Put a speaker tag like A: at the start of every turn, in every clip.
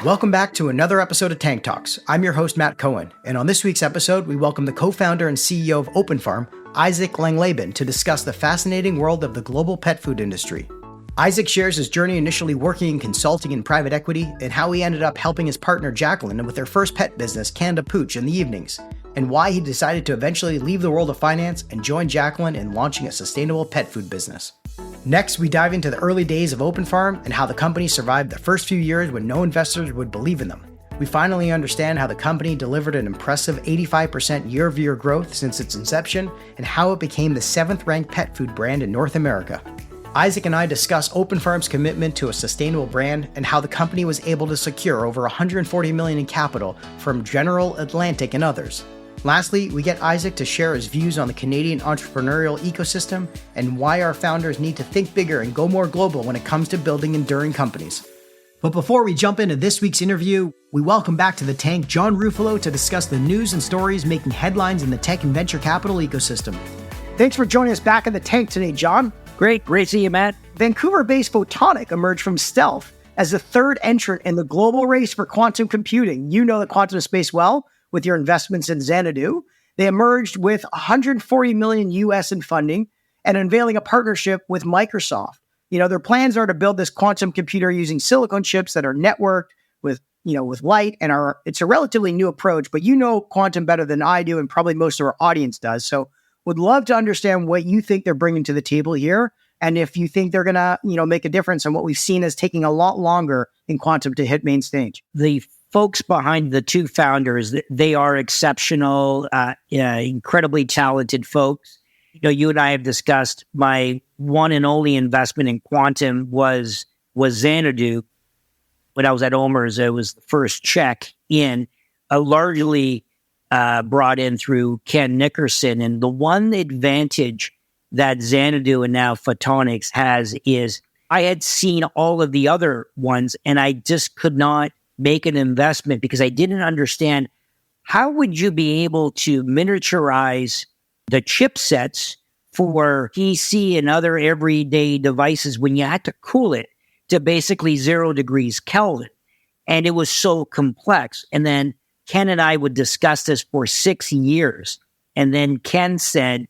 A: Welcome back to another episode of Tank Talks. I'm your host, Matt Cohen, and on this week's episode, we welcome the co-founder and CEO of OpenFarm, Isaac Langleben, to discuss the fascinating world of the global pet food industry. Isaac shares his journey initially working in consulting and private equity, and how he ended up helping his partner Jacqueline with their first pet business, Pooch, in the evenings, and why he decided to eventually leave the world of finance and join Jacqueline in launching a sustainable pet food business. Next, we dive into the early days of OpenFarm and how the company survived the first few years when no investors would believe in them. We finally understand how the company delivered an impressive 85% year-over-year growth since its inception and how it became the 7th-ranked pet food brand in North America. Isaac and I discuss OpenFarm's commitment to a sustainable brand and how the company was able to secure over $140 million in capital from General Atlantic and others. Lastly, we get Isaac to share his views on the Canadian entrepreneurial ecosystem and why our founders need to think bigger and go more global when it comes to building enduring companies. But before we jump into this week's interview, we welcome back to the Tank John Ruffalo to discuss the news and stories making headlines in the tech and venture capital ecosystem. Thanks for joining us back in the Tank today, John.
B: Great to see you, Matt.
A: Vancouver-based Photonic emerged from stealth as the third entrant in the global race for quantum computing. You know the quantum space well with your investments in Xanadu. They emerged with $140 million US in funding and unveiling a partnership with Microsoft. Their plans are to build this quantum computer using silicon chips that are networked with light, and it's a relatively new approach, but you know quantum better than I do and probably most of our audience does. So would love to understand what you think they're bringing to the table here, and if you think they're going to, make a difference in what we've seen as taking a lot longer in quantum to hit main stage.
B: The folks behind the two founders, they are exceptional, incredibly talented folks. You and I have discussed my one and only investment in quantum was Xanadu. When I was at Omer's, it was the first check in, largely brought in through Ken Nickerson. And the one advantage that Xanadu and now Photonics has is I had seen all of the other ones and I just could not make an investment because I didn't understand how would you be able to miniaturize the chipsets for PC and other everyday devices when you had to cool it to basically 0 degrees Kelvin. And it was so complex. And then Ken and I would discuss this for 6 years. And then Ken said,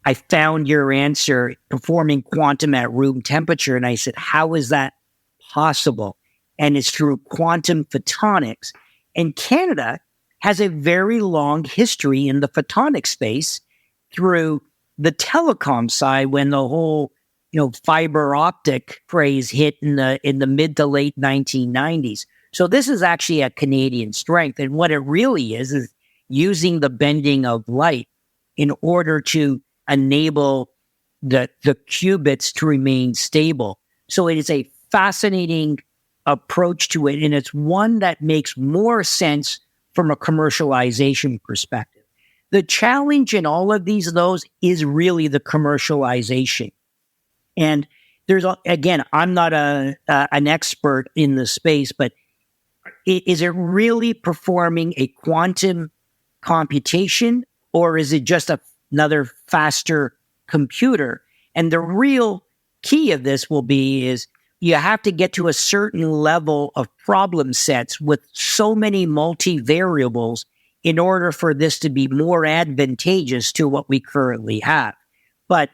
B: I found your answer performing quantum at room temperature. And I said, how is that possible? And it's through quantum photonics. And Canada has a very long history in the photonic space through the telecom side when the whole, fiber optic craze hit in the mid to late 1990s. So this is actually a Canadian strength. And what it really is using the bending of light in order to enable the qubits to remain stable. So it is a fascinating approach to it, and it's one that makes more sense from a commercialization perspective. The challenge in all of these, though, is really the commercialization. And there's, again, I'm not an expert in the space, but is it really performing a quantum computation, or is it just another faster computer? And the real key of this is you have to get to a certain level of problem sets with so many multivariables in order for this to be more advantageous to what we currently have. But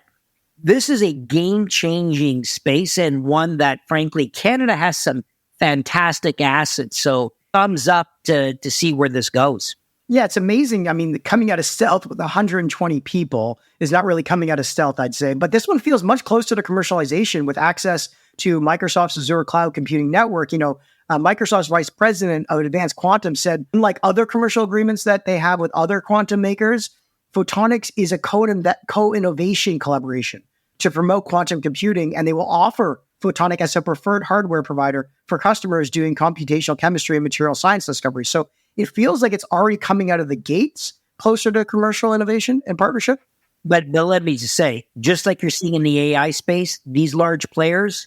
B: this is a game-changing space and one that, frankly, Canada has some fantastic assets. So thumbs up to see where this goes.
A: Yeah, it's amazing. I mean, coming out of stealth with 120 people is not really coming out of stealth, I'd say. But this one feels much closer to commercialization with access to Microsoft's Azure Cloud Computing Network. Microsoft's vice president of advanced quantum said, unlike other commercial agreements that they have with other quantum makers, Photonics is a co-innovation collaboration to promote quantum computing, and they will offer Photonic as a preferred hardware provider for customers doing computational chemistry and material science discovery. So it feels like it's already coming out of the gates closer to commercial innovation and partnership.
B: But let me just say, just like you're seeing in the AI space, these large players,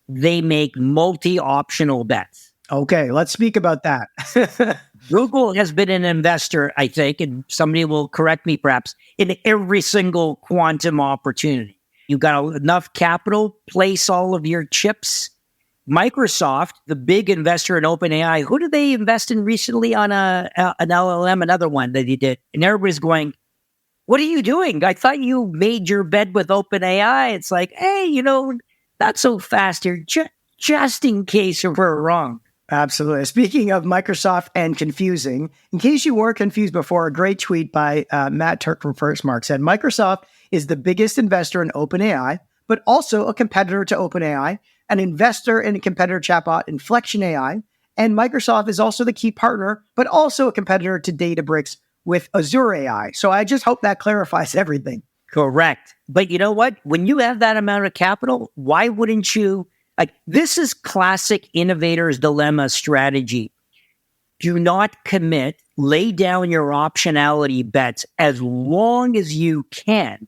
B: they make multi-optional bets.
A: Okay, let's speak about that.
B: Google has been an investor, I think, and somebody will correct me perhaps, in every single quantum opportunity. You've got enough capital, place all of your chips Microsoft, the big investor in OpenAI, who did they invest in recently on an LLM, another one that he did? And everybody's going, what are you doing? I thought you made your bed with OpenAI. It's like, hey, not so fast here, just in case we're wrong.
A: Absolutely. Speaking of Microsoft and confusing, in case you weren't confused before, a great tweet by Matt Turk from Firstmark said, Microsoft is the biggest investor in OpenAI, but also a competitor to OpenAI, an investor in a competitor chatbot, Inflection AI, and Microsoft is also the key partner, but also a competitor to Databricks with Azure AI. So I just hope that clarifies everything.
B: Correct. But you know what? When you have that amount of capital, why wouldn't you? This is classic innovator's dilemma strategy. Do not commit, lay down your optionality bets as long as you can.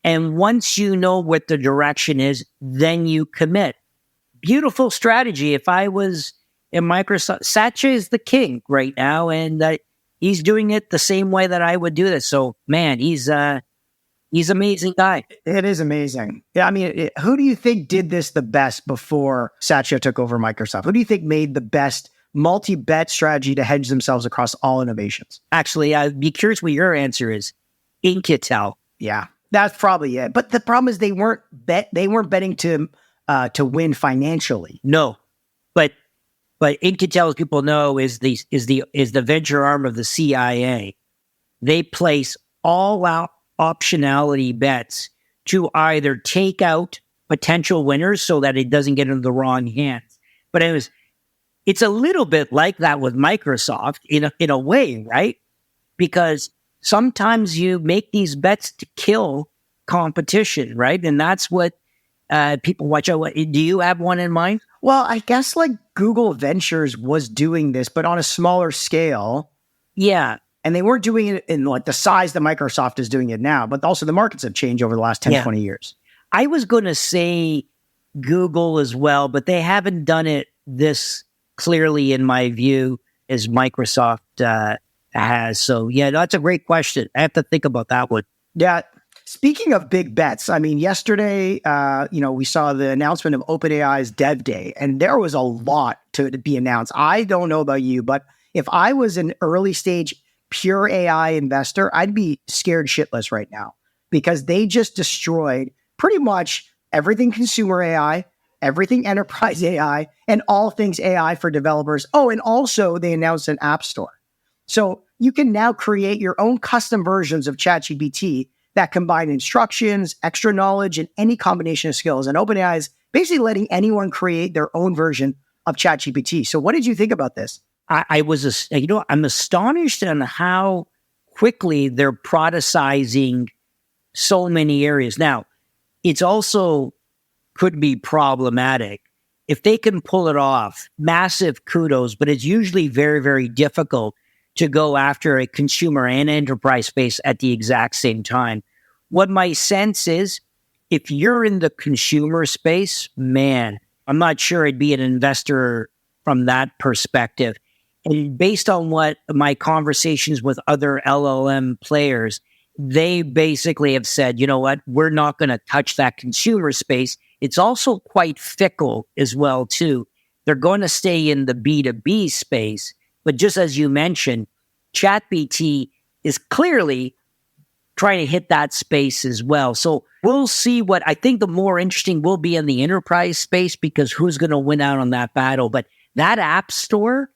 B: And once you know what the direction is, then you commit. Beautiful strategy. If I was in Microsoft, Satya is the king right now, and he's doing it the same way that I would do this. So, man, he's an amazing guy.
A: It is amazing. Yeah, I mean, who do you think did this the best before Satya took over Microsoft? Who do you think made the best multi-bet strategy to hedge themselves across all innovations?
B: Actually, I'd be curious what your answer is. Intel.
A: Yeah, that's probably it. But the problem is they weren't betting to win financially.
B: No, but Intel, as people know, is the venture arm of the CIA. They place all out optionality bets to either take out potential winners so that it doesn't get into the wrong hands. But it's a little bit like that with Microsoft in a way, right? Because sometimes you make these bets to kill competition, right? And that's what people watch out. Do you have one in mind?
A: Well, I guess like Google Ventures was doing this, but on a smaller scale.
B: Yeah.
A: And they weren't doing it in like the size that Microsoft is doing it now, but also the markets have changed over the last 10, 20 years.
B: I was going to say Google as well, but they haven't done it this clearly, in my view, as Microsoft has. So, yeah, that's a great question. I have to think about that one.
A: Yeah. Speaking of big bets, I mean, yesterday, we saw the announcement of OpenAI's Dev Day, and there was a lot to be announced. I don't know about you, but if I was an early stage pure AI investor, I'd be scared shitless right now because they just destroyed pretty much everything consumer AI, everything enterprise AI, and all things AI for developers. Oh, and also they announced an app store. So you can now create your own custom versions of ChatGPT that combine instructions, extra knowledge, and any combination of skills. And OpenAI is basically letting anyone create their own version of ChatGPT. So what did you think about this?
B: I'm astonished on how quickly they're productizing so many areas. Now, it's also could be problematic. If they can pull it off, massive kudos, but it's usually very, very difficult to go after a consumer and enterprise space at the exact same time. What my sense is, if you're in the consumer space, man, I'm not sure I'd be an investor from that perspective. And based on what my conversations with other LLM players, they basically have said, you know what, we're not going to touch that consumer space. It's also quite fickle as well, too. They're going to stay in the B2B space. But just as you mentioned, ChatGPT is clearly trying to hit that space as well. So we'll see what I think the more interesting will be in the enterprise space because who's going to win out on that battle. But that app store,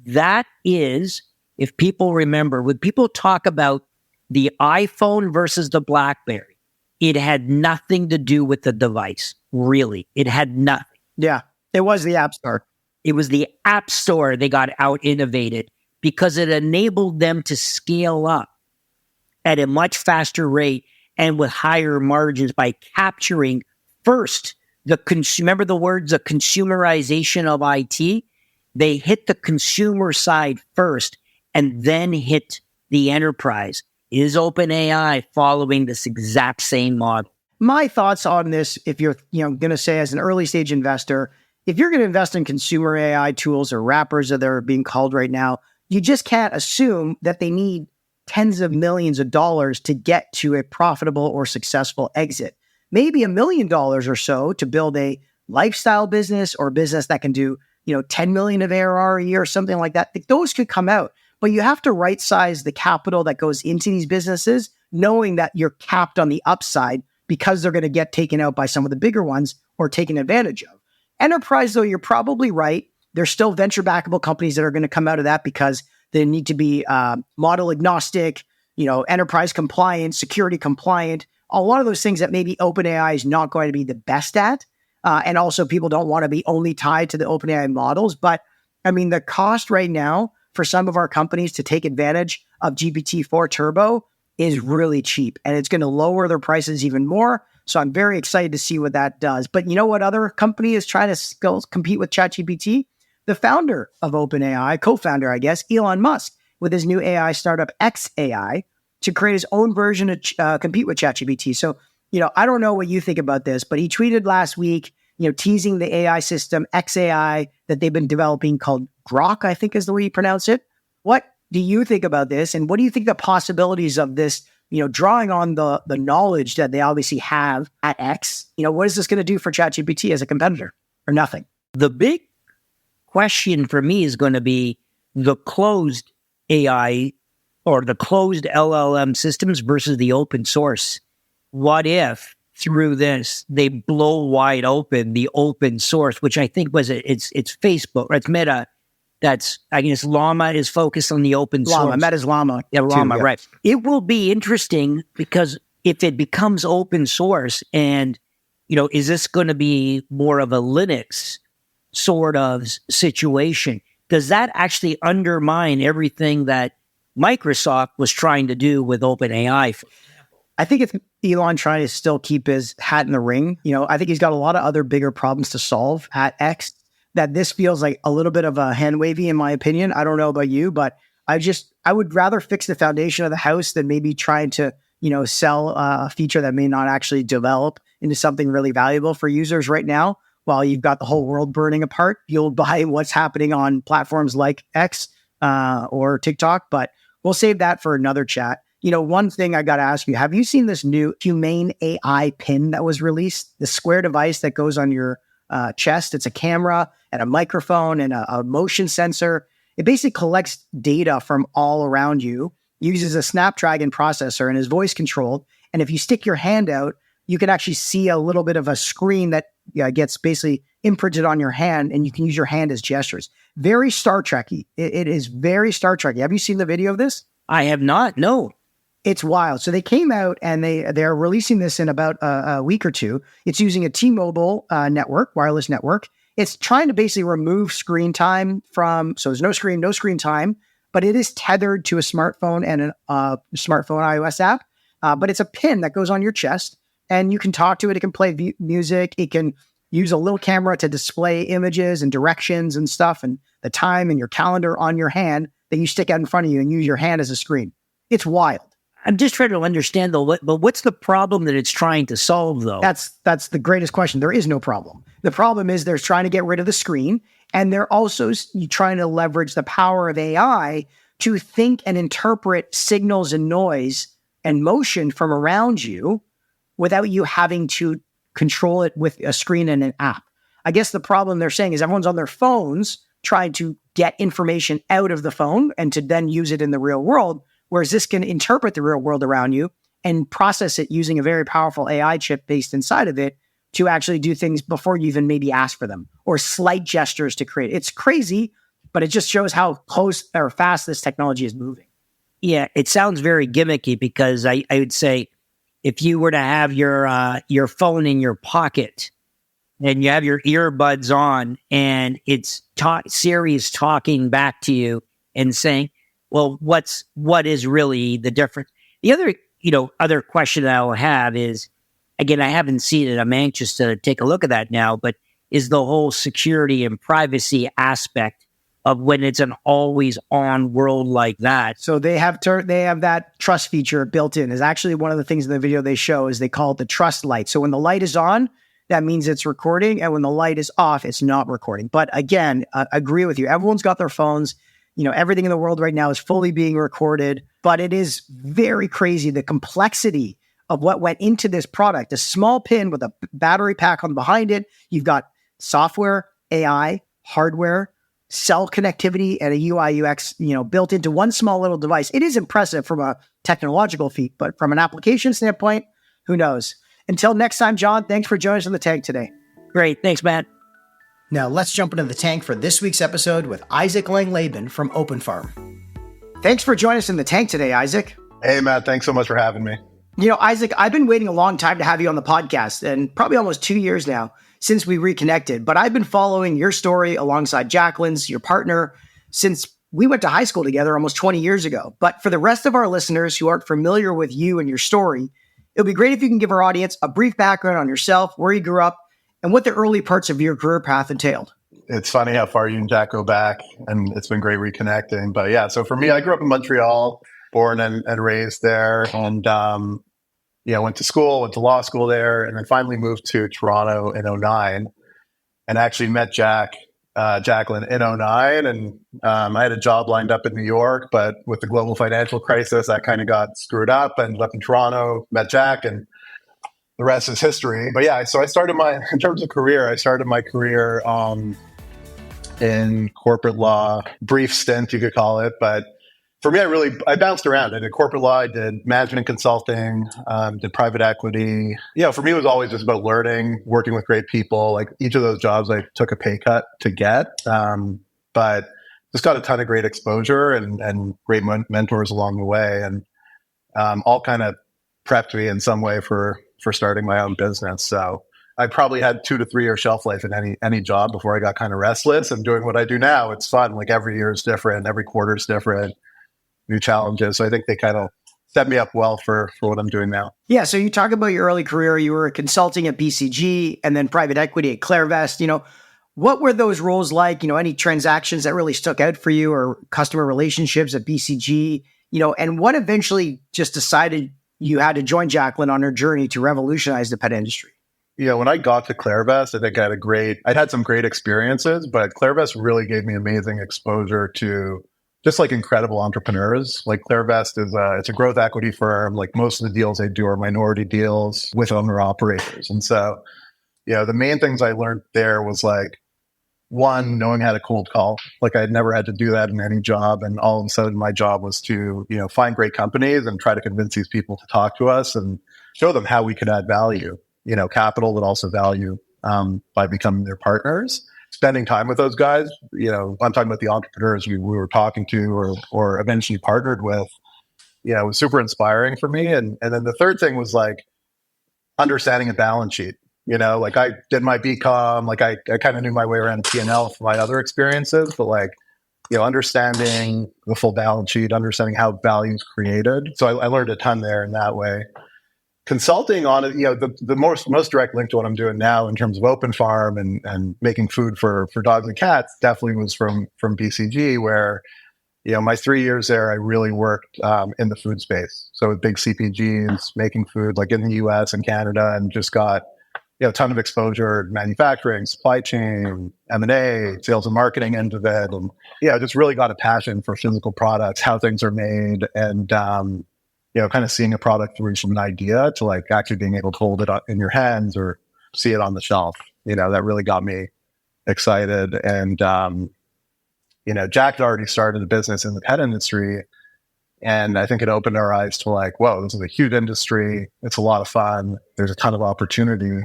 B: that is, if people remember, when people talk about the iPhone versus the BlackBerry, it had nothing to do with the device, really. It had nothing.
A: Yeah, it was the App Store.
B: It was the App Store they got out-innovated because it enabled them to scale up at a much faster rate and with higher margins by capturing first remember the words, the consumerization of IT? They hit the consumer side first and then hit the enterprise. Is OpenAI following this exact same model?
A: My thoughts on this, if you're going to say as an early stage investor, if you're going to invest in consumer AI tools or wrappers that they're being called right now, you just can't assume that they need tens of millions of dollars to get to a profitable or successful exit. Maybe $1 million or so to build a lifestyle business or business that can do, 10 million of ARR a year or something like that, those could come out. But you have to right size the capital that goes into these businesses, knowing that you're capped on the upside because they're going to get taken out by some of the bigger ones or taken advantage of. Enterprise, though, you're probably right. There's still venture backable companies that are going to come out of that because they need to be model agnostic, enterprise compliant, security compliant, a lot of those things that maybe OpenAI is not going to be the best at. And also people don't want to be only tied to the OpenAI models. But I mean, the cost right now for some of our companies to take advantage of GPT-4 Turbo is really cheap, and it's going to lower their prices even more. So I'm very excited to see what that does. But you know what other company is trying to compete with ChatGPT? The founder of OpenAI, co-founder, I guess, Elon Musk, with his new AI startup XAI, to create his own version of compete with ChatGPT. So, I don't know what you think about this, but he tweeted last week, teasing the AI system XAI that they've been developing called Grok, I think is the way you pronounce it. What do you think about this? And what do you think the possibilities of this, drawing on the knowledge that they obviously have at X? What is this going to do for ChatGPT as a competitor, or nothing?
B: The big question for me is going to be the closed AI or the closed LLM systems versus the open source. What if through this they blow wide open the open source, which I think it's Facebook, or it's Meta. That's, I guess, Llama is focused on the open source.
A: Meta's Llama.
B: Yeah, Llama, right. It will be interesting because if it becomes open source and, is this going to be more of a Linux sort of situation? Does that actually undermine everything that Microsoft was trying to do with OpenAI, for example?
A: I think it's Elon trying to still keep his hat in the ring. I think he's got a lot of other bigger problems to solve at X, that this feels like a little bit of a hand wavy, in my opinion. I don't know about you, but I would rather fix the foundation of the house than maybe trying to, sell a feature that may not actually develop into something really valuable for users right now. While you've got the whole world burning apart, you'll buy what's happening on platforms like X or TikTok, but we'll save that for another chat. One thing I got to ask you, have you seen this new Humane AI pin that was released? The square device that goes on your chest. It's a camera and a microphone and a motion sensor. It basically collects data from all around you, uses a Snapdragon processor, and is voice controlled. And if you stick your hand out, you can actually see a little bit of a screen that gets basically imprinted on your hand, and you can use your hand as gestures. Very Star Trek-y. It is very Star Trek-y. Have you seen the video of this?
B: I have not, no.
A: It's wild. So they came out and they're releasing this in about a week or two. It's using a T-Mobile wireless network. It's trying to basically remove screen time so there's no screen time, but it is tethered to a smartphone and a smartphone iOS app. But it's a pin that goes on your chest, and you can talk to it. It can play music. It can use a little camera to display images and directions and stuff, and the time and your calendar on your hand that you stick out in front of you and use your hand as a screen. It's wild.
B: I'm just trying to understand, though, but what's the problem that it's trying to solve, though?
A: That's the greatest question. There is no problem. The problem is they're trying to get rid of the screen, and they're also trying to leverage the power of AI to think and interpret signals and noise and motion from around you without you having to control it with a screen and an app. I guess the problem they're saying is everyone's on their phones trying to get information out of the phone and to then use it in the real world, whereas this can interpret the real world around you and process it using a very powerful AI chip based inside of it to actually do things before you even maybe ask for them, or slight gestures to create. It's crazy, but it just shows how close or fast this technology is moving.
B: Yeah, it sounds very gimmicky because I would say if you were to have your phone in your pocket and you have your earbuds on and it's Siri is talking back to you and saying, well, what is really the difference? The other question I'll have is, again, I haven't seen it. I'm anxious to take a look at that now, but is the whole security and privacy aspect of when it's an always on world like that.
A: So they have that trust feature built in. Is actually one of the things in the video they show is they call it the trust light. So when the light is on, that means it's recording. And when the light is off, it's not recording. But again, I agree with you. Everyone's got their phones. Everything in the world right now is fully being recorded, but it is very crazy. The complexity of what went into this product, a small pin with a battery pack on behind it. You've got software, AI, hardware, cell connectivity, and a UI UX, built into one small little device. It is impressive from a technological feat, but from an application standpoint, who knows? Until next time, John, thanks for joining us on the tank today.
B: Great. Thanks, Matt.
A: Now let's jump into the tank for this week's episode with Isaac Langleben from OpenFarm. Thanks for joining us in the tank today, Isaac.
C: Hey, Matt, thanks so much for having me.
A: Isaac, I've been waiting a long time to have you on the podcast, and probably almost 2 years now since we reconnected. But I've been following your story alongside Jacqueline's, your partner, since we went to high school together almost 20 years ago. But for the rest of our listeners who aren't familiar with you and your story, it'll be great if you can give our audience a brief background on yourself, where you grew up, and what the early parts of your career path entailed.
C: It's funny how far you and Jack go back, and it's been great reconnecting. But yeah, so for me, I grew up in Montreal, born and raised there, and went to school, went to law school there, and then finally moved to Toronto in 2009, and actually met Jacqueline in 2009, and I had a job lined up in New York, but with the global financial crisis, that kind of got screwed up. I ended up in Toronto, met Jack, and the rest is history. But yeah, so in terms of career, I started my career in corporate law, brief stint, you could call it. But for me, I bounced around. I did corporate law, I did management and consulting, did private equity. For me, it was always just about learning, working with great people. Like each of those jobs, I took a pay cut to get, but just got a ton of great exposure and great mentors along the way. And all kind of prepped me in some way for starting my own business. So I probably had 2 to 3 year shelf life in any job before I got kind of restless. And doing what I do now, it's fun. Like every year is different, every quarter is different, new challenges. So I think they kind of set me up well for what I'm doing now.
A: Yeah. So you talk about your early career. You were consulting at BCG and then private equity at Clairvest. What were those roles like? Any transactions that really stuck out for you or customer relationships at BCG? And what eventually just decided you had to join Jacqueline on her journey to revolutionize the pet industry?
C: When I got to Clairvest, I think I'd had some great experiences, but Clairvest really gave me amazing exposure to just like incredible entrepreneurs. Like Clairvest it's a growth equity firm. Like most of the deals they do are minority deals with owner operators. And so, the main things I learned there was like, one, knowing how to cold call. Like I had never had to do that in any job. And all of a sudden my job was to, find great companies and try to convince these people to talk to us and show them how we could add value, capital, but also value by becoming their partners. Spending time with those guys, I'm talking about the entrepreneurs we were talking to or eventually partnered with, it was super inspiring for me. And then the third thing was like understanding a balance sheet. Like I did my BCom, like I kind of knew my way around P&L from my other experiences, but like, understanding the full balance sheet, understanding how value is created. So I learned a ton there in that way. Consulting on it, the most direct link to what I'm doing now in terms of OpenFarm and making food for dogs and cats definitely was from BCG, where, my 3 years there, I really worked in the food space. So with big CPGs, making food like in the US and Canada, and just got a ton of exposure, manufacturing, supply chain, M&A, sales and marketing end of it. And just really got a passion for physical products, how things are made, and kind of seeing a product through from an idea to like actually being able to hold it in your hands or see it on the shelf. That really got me excited. And, Jack had already started a business in the pet industry. And I think it opened our eyes to like, whoa, this is a huge industry. It's a lot of fun. There's a ton of opportunity.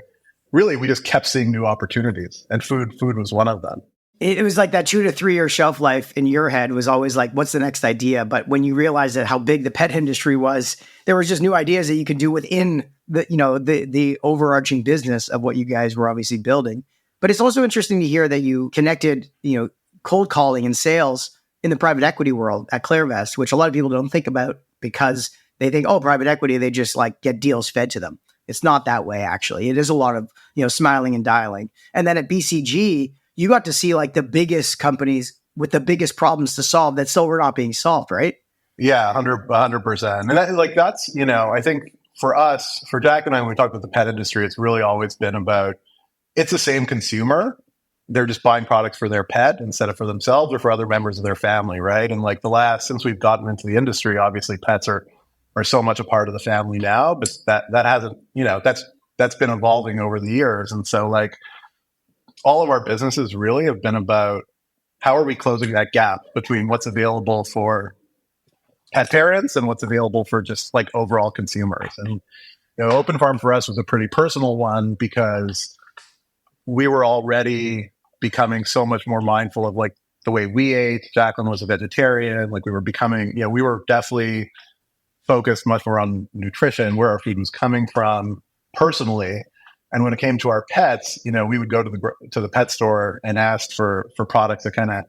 C: Really, we just kept seeing new opportunities, and food was one of them.
A: It was like that 2 to 3 year shelf life in your head was always like, what's the next idea? But when you realized that how big the pet industry was, there was just new ideas that you could do within the overarching business of what you guys were obviously building. But it's also interesting to hear that you connected, cold calling and sales in the private equity world at Clairvest, which a lot of people don't think about because they think, oh, private equity, they just like get deals fed to them. It's not that way, actually. It is a lot of, smiling and dialing. And then at BCG, you got to see like the biggest companies with the biggest problems to solve that still were not being solved, right?
C: Yeah, 100%. And that's, I think for us, for Jack and I, when we talk about the pet industry, it's really always been about, it's the same consumer. They're just buying products for their pet instead of for themselves or for other members of their family, right? And like since we've gotten into the industry, obviously pets are so much a part of the family now, but that hasn't, that's been evolving over the years. And so like, all of our businesses really have been about how are we closing that gap between what's available for pet parents and what's available for just like overall consumers. And Open Farm for us was a pretty personal one because we were already becoming so much more mindful of like the way we ate. Jacqueline was a vegetarian. Like we were becoming, we were definitely focused much more on nutrition, where our food was coming from personally. And when it came to our pets, we would go to the pet store and ask for products that kind of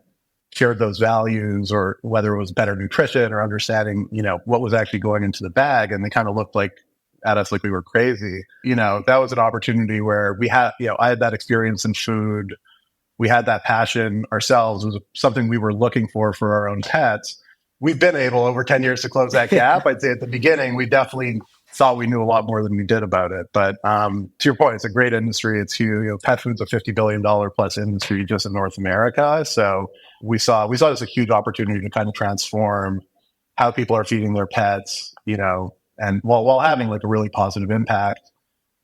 C: shared those values, or whether it was better nutrition or understanding, what was actually going into the bag. And they kind of looked at us like we were crazy. That was an opportunity where we had, I had that experience in food. We had that passion ourselves. It was something we were looking for our own pets. We've been able over 10 years to close that gap. I'd say at the beginning, we definitely thought we knew a lot more than we did about it. But to your point, it's a great industry. It's huge. Pet food's a $50 billion plus industry just in North America. So we saw this as a huge opportunity to kind of transform how people are feeding their pets, and while having like a really positive impact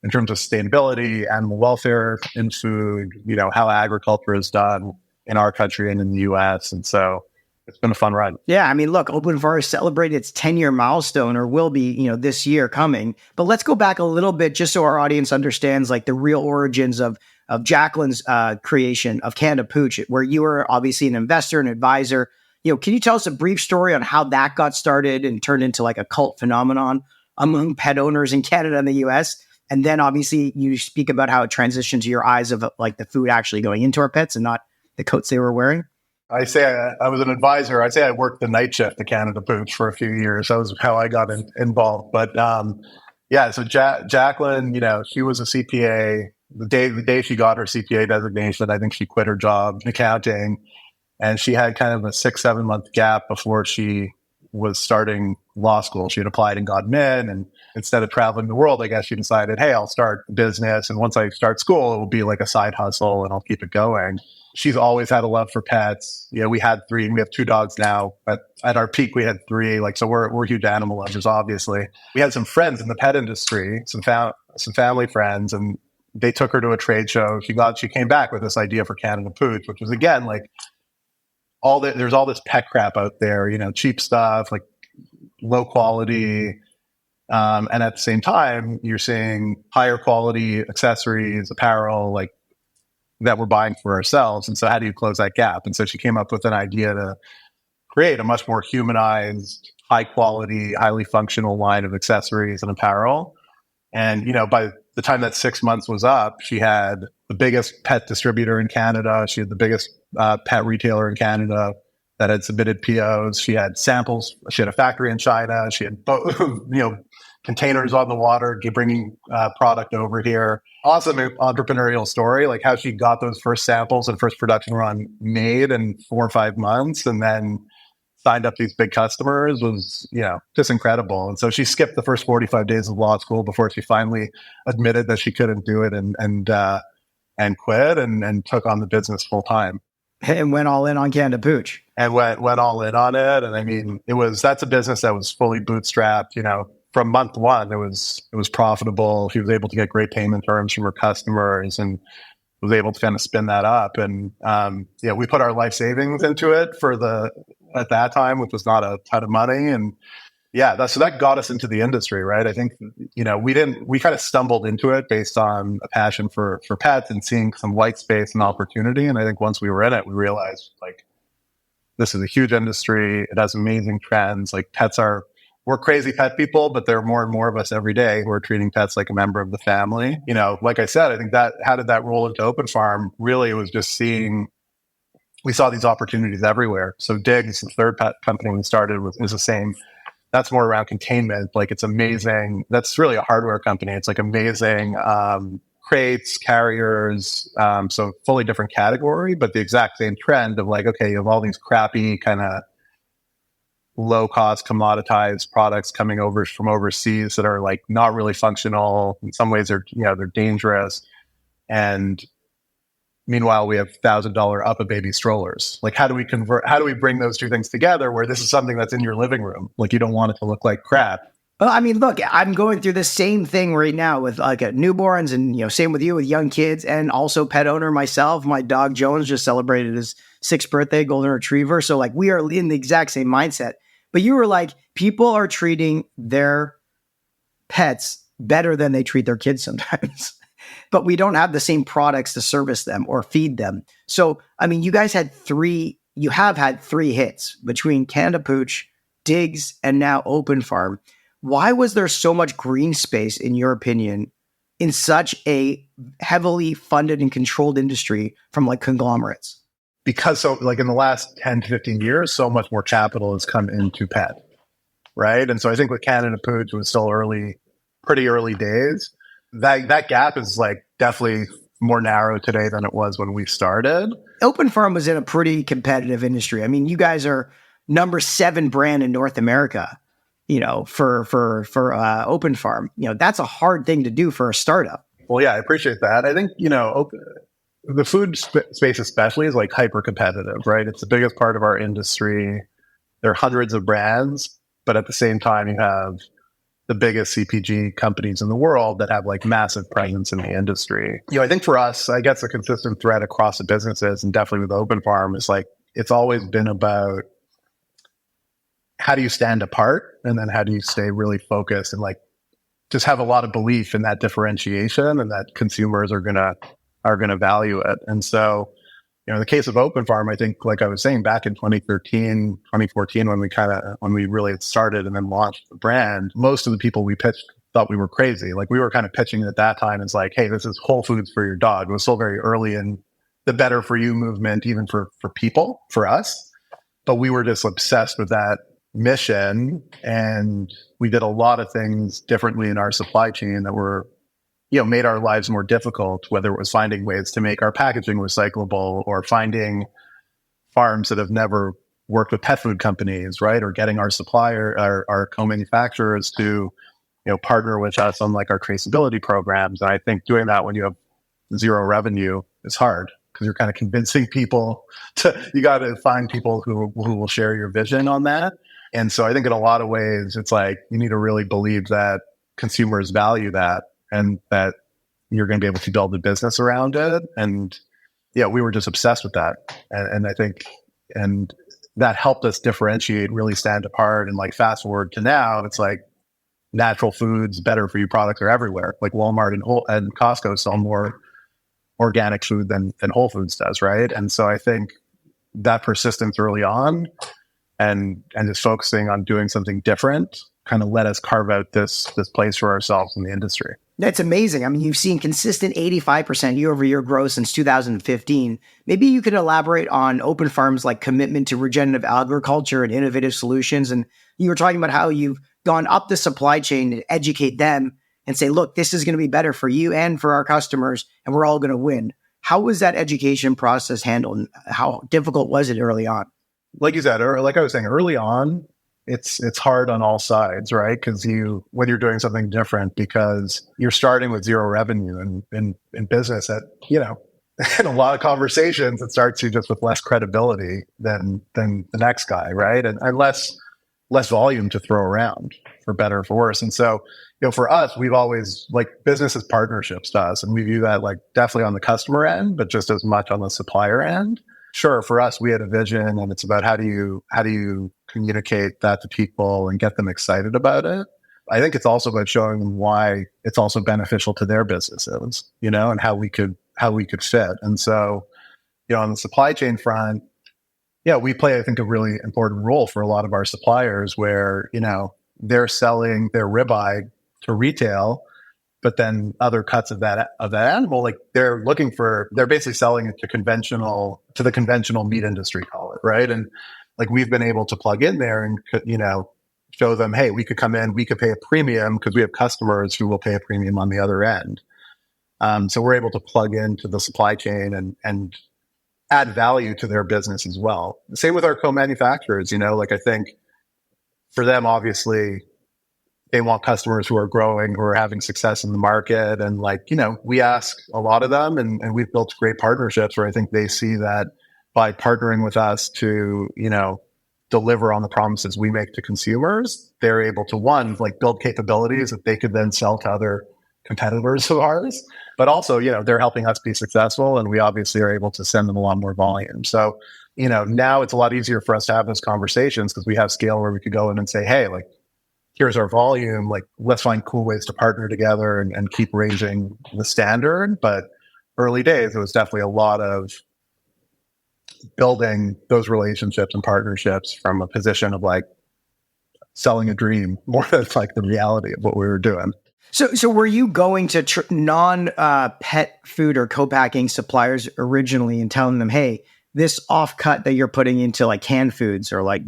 C: in terms of sustainability, animal welfare in food, how agriculture is done in our country and in the US. And so it's been a fun ride.
A: Yeah, I mean, look, Open Farm celebrated its 10-year milestone, or will be, this year coming. But let's go back a little bit just so our audience understands like the real origins of Jacqueline's creation of Canada Pooch, where you were obviously an investor, an advisor. Can you tell us a brief story on how that got started and turned into like a cult phenomenon among pet owners in Canada and the US? And then obviously you speak about how it transitioned to your eyes of like the food actually going into our pets and not the coats they were wearing.
C: I say I was an advisor. I say I worked the night shift at Canada Pooch for a few years. That was how I got involved. But so Jacqueline, she was a CPA. The day she got her CPA designation, I think she quit her job in accounting, and she had kind of a 6-7 month gap before she was starting law school. She had applied and gotten in, and instead of traveling the world, I guess she decided, hey, I'll start a business. And once I start school, it will be like a side hustle and I'll keep it going. She's always had a love for pets. We had 3 and we have 2 dogs now, but at our peak, we had 3. So we're huge animal lovers, obviously. We had some friends in the pet industry, some family friends, and they took her to a trade show. She came back with this idea for Canada Pooch, which was again, like there's all this pet crap out there, cheap stuff, like low quality. And at the same time, you're seeing higher quality accessories, apparel, like that we're buying for ourselves. And so how do you close that gap? And so she came up with an idea to create a much more humanized, high quality, highly functional line of accessories and apparel. And, by the time that 6 months was up, she had the biggest pet distributor in Canada. She had the biggest pet retailer in Canada that had submitted POs. She had samples. She had a factory in China. She had, containers on the water, bringing product over here. Awesome entrepreneurial story, like how she got those first samples and first production run made in 4 or 5 months, and then signed up these big customers was, just incredible. And so she skipped the first 45 days of law school before she finally admitted that she couldn't do it and quit and took on the business full time.
A: And went all in on Canada Pooch.
C: And went all in on it. And I mean, that's a business that was fully bootstrapped, From month one, it was profitable. She was able to get great payment terms from her customers and was able to kind of spin that up. And we put our life savings into it at that time, which was not a ton of money. And so that got us into the industry, right? I think we kind of stumbled into it based on a passion for pets and seeing some white space and opportunity. And I think once we were in it, we realized like this is a huge industry. It has amazing trends. Like we're crazy pet people, but there are more and more of us every day who are treating pets like a member of the family. Like I said, I think how did that roll into Open Farm? Really, it was just we saw these opportunities everywhere. So Diggs, the third pet company we started with, is the same. That's more around containment. Like it's amazing. That's really a hardware company. It's like amazing crates, carriers. So fully different category, but the exact same trend of like, okay, you have all these crappy kind of low-cost commoditized products coming over from overseas that are like not really functional. In some ways, they're dangerous. And meanwhile, we have $1,000 up a baby strollers. Like, how do we bring those two things together? Where this is something that's in your living room, like you don't want it to look like crap.
A: Well, I mean, look, I'm going through the same thing right now with like newborns and, same with you with young kids and also pet owner myself. My dog Jones just celebrated his 6th birthday, golden retriever. So like we are in the exact same mindset. But you were like, people are treating their pets better than they treat their kids sometimes. But we don't have the same products to service them or feed them. So, I mean, you have had three hits between Canada Pooch, Digs, and now Open Farm. Why was there so much green space, in your opinion, in such a heavily funded and controlled industry from like conglomerates?
C: Because so like in the last 10 to 15 years, so much more capital has come into pet, right? And so I think with Canada Pooch, it was still pretty early days. That gap is like definitely more narrow today than it was when we started.
A: Open Farm was in a pretty competitive industry. I mean, you guys are number 7 brand in North America, for Open Farm. That's a hard thing to do for a startup.
C: Well, yeah, I appreciate that. I think, the food space especially is like hyper competitive, right? It's the biggest part of our industry. There are hundreds of brands, but at the same time, you have the biggest CPG companies in the world that have like massive presence in the industry. I think for us, I guess a consistent thread across the businesses and definitely with Open Farm is like, it's always been about how do you stand apart and then how do you stay really focused and like just have a lot of belief in that differentiation and that consumers are gonna value it. And so, in the case of Open Farm, I think, like I was saying, back in 2013, 2014, when we really started and then launched the brand, most of the people we pitched thought we were crazy. Like we were kind of pitching at that time as like, hey, this is whole foods for your dog. It was still very early in the better for you movement, even for people, for us. But we were just obsessed with that mission. And we did a lot of things differently in our supply chain that were made our lives more difficult, whether it was finding ways to make our packaging recyclable or finding farms that have never worked with pet food companies, right? Or getting our our co-manufacturers to, partner with us on like our traceability programs. And I think doing that when you have zero revenue is hard because you're kind of convincing people you got to find people who will share your vision on that. And so I think in a lot of ways, it's like, you need to really believe that consumers value that and that you're going to be able to build a business around it. And we were just obsessed with that. And I think, and that helped us differentiate, really stand apart. And like fast forward to now, it's like natural foods, better for you products are everywhere. Like Walmart and Costco sell more organic food than Whole Foods does, right? And so I think that persistence early on and just focusing on doing something different kind of let us carve out this place for ourselves in the industry.
A: That's amazing. I mean, you've seen consistent 85% year-over-year growth since 2015. Maybe you could elaborate on Open Farm's like commitment to regenerative agriculture and innovative solutions. And you were talking about how you've gone up the supply chain to educate them and say, look, this is going to be better for you and for our customers, and we're all going to win. How was that education process handled? How difficult was it early on?
C: Like you said, or like I was saying, early on, it's hard on all sides, right? Because when you're doing something different, because you're starting with zero revenue in business at, in a lot of conversations, it starts you just with less credibility than the next guy, right? And less volume to throw around, for better or for worse. And so, for us, we've always like business as partnerships to us. And we view that like definitely on the customer end, but just as much on the supplier end. Sure, for us, we had a vision, and it's about how do you communicate that to people and get them excited about it. I think it's also about showing them why it's also beneficial to their businesses, and how we could fit. And so, on the supply chain front, we play, I think, a really important role for a lot of our suppliers where, they're selling their ribeye to retail, but then other cuts of that animal, like they're basically selling it to the conventional meat industry, call it, right? And like we've been able to plug in there and, show them, hey, we could come in, we could pay a premium because we have customers who will pay a premium on the other end. So we're able to plug into the supply chain and add value to their business as well. Same with our co-manufacturers, like I think for them, obviously, they want customers who are growing, who are having success in the market. And like, we ask a lot of them and we've built great partnerships where I think they see that by partnering with us to, deliver on the promises we make to consumers, they're able to, one, like build capabilities that they could then sell to other competitors of ours. But also, they're helping us be successful, and we obviously are able to send them a lot more volume. So, now it's a lot easier for us to have those conversations because we have scale where we could go in and say, hey, like, here's our volume, like, let's find cool ways to partner together and keep raising the standard. But early days, it was definitely a lot of building those relationships and partnerships from a position of like selling a dream more than like the reality of what we were doing.
A: So were you going to non-pet food or co-packing suppliers originally and telling them, hey, this offcut that you're putting into like canned foods or like,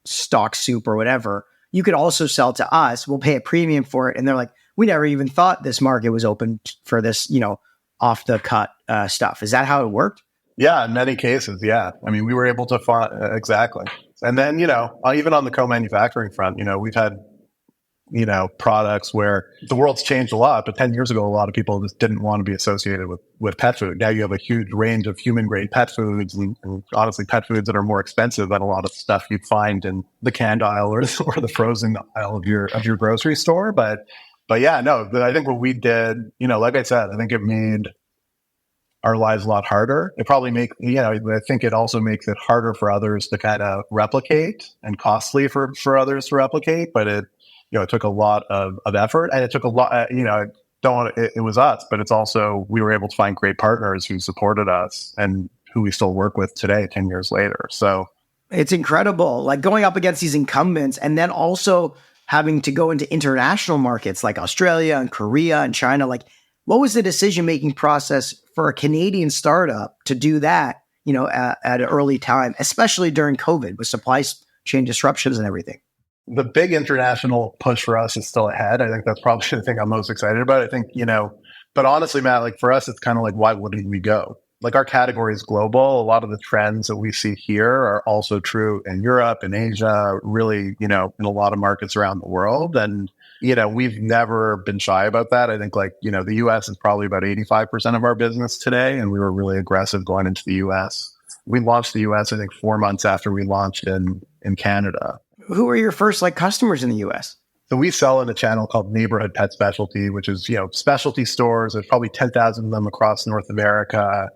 A: stock soup or whatever, you could also sell to us. We'll pay a premium for it. And they're like, we never even thought this market was open for this, off the cut stuff. Is that how it worked?
C: Yeah, in many cases. Yeah. I mean, we were able to find, exactly. And then, even on the co-manufacturing front, we've had, products where the world's changed a lot, but 10 years ago, a lot of people just didn't want to be associated with pet food. Now you have a huge range of human grade pet foods and honestly pet foods that are more expensive than a lot of stuff you'd find in the canned aisle or the frozen aisle of your grocery store. But yeah, no, I think what we did, like I said, I think it made our lives a lot harder. It probably I think it also makes it harder for others to kind of replicate and costly for others to replicate. But it took a lot of effort, and it took a lot, it was us, but it's also, we were able to find great partners who supported us and who we still work with today, 10 years later. So
A: it's incredible, like going up against these incumbents and then also having to go into international markets like Australia and Korea and China. Like, what was the decision-making process for a Canadian startup to do that, at an early time, especially during COVID with supply chain disruptions and everything?
C: The big international push for us is still ahead. I think that's probably the thing I'm most excited about. I think, but honestly, Matt, like for us, it's kind of like, why wouldn't we go? Like our category is global. A lot of the trends that we see here are also true in Europe and Asia, really, in a lot of markets around the world. And, we've never been shy about that. I think the US is probably about 85% of our business today. And we were really aggressive going into the US. We launched the US, I think 4 months after we launched in Canada.
A: Who are your first customers in the US?
C: So we sell in a channel called Neighborhood Pet Specialty, which is, specialty stores. There's probably 10,000 of them across North America.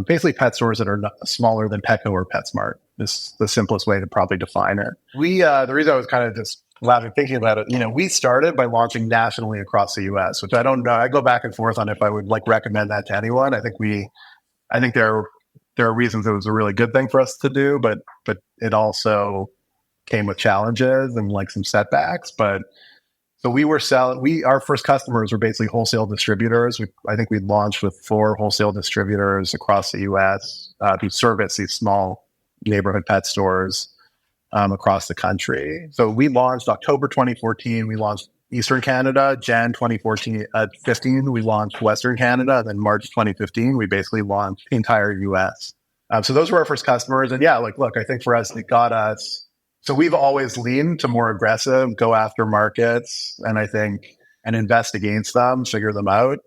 C: Basically pet stores that are smaller than Petco or PetSmart is the simplest way to probably define it. The reason I was kind of just laughing thinking about it, we started by launching nationally across the US, which I don't know. I go back and forth on if I would recommend that to anyone. I think there are reasons it was a really good thing for us to do, but it also came with challenges and some setbacks. But so we were our first customers were basically wholesale distributors. I think we launched with 4 wholesale distributors across the US who service these small neighborhood pet stores across the country. So we launched October 2014. We launched Eastern Canada. Jan 2015, we launched Western Canada. Then March 2015, we basically launched the entire US. So those were our first customers. And yeah, look, I think for us, it got us. So we've always leaned to more aggressive, go after markets, and invest against them, figure them out.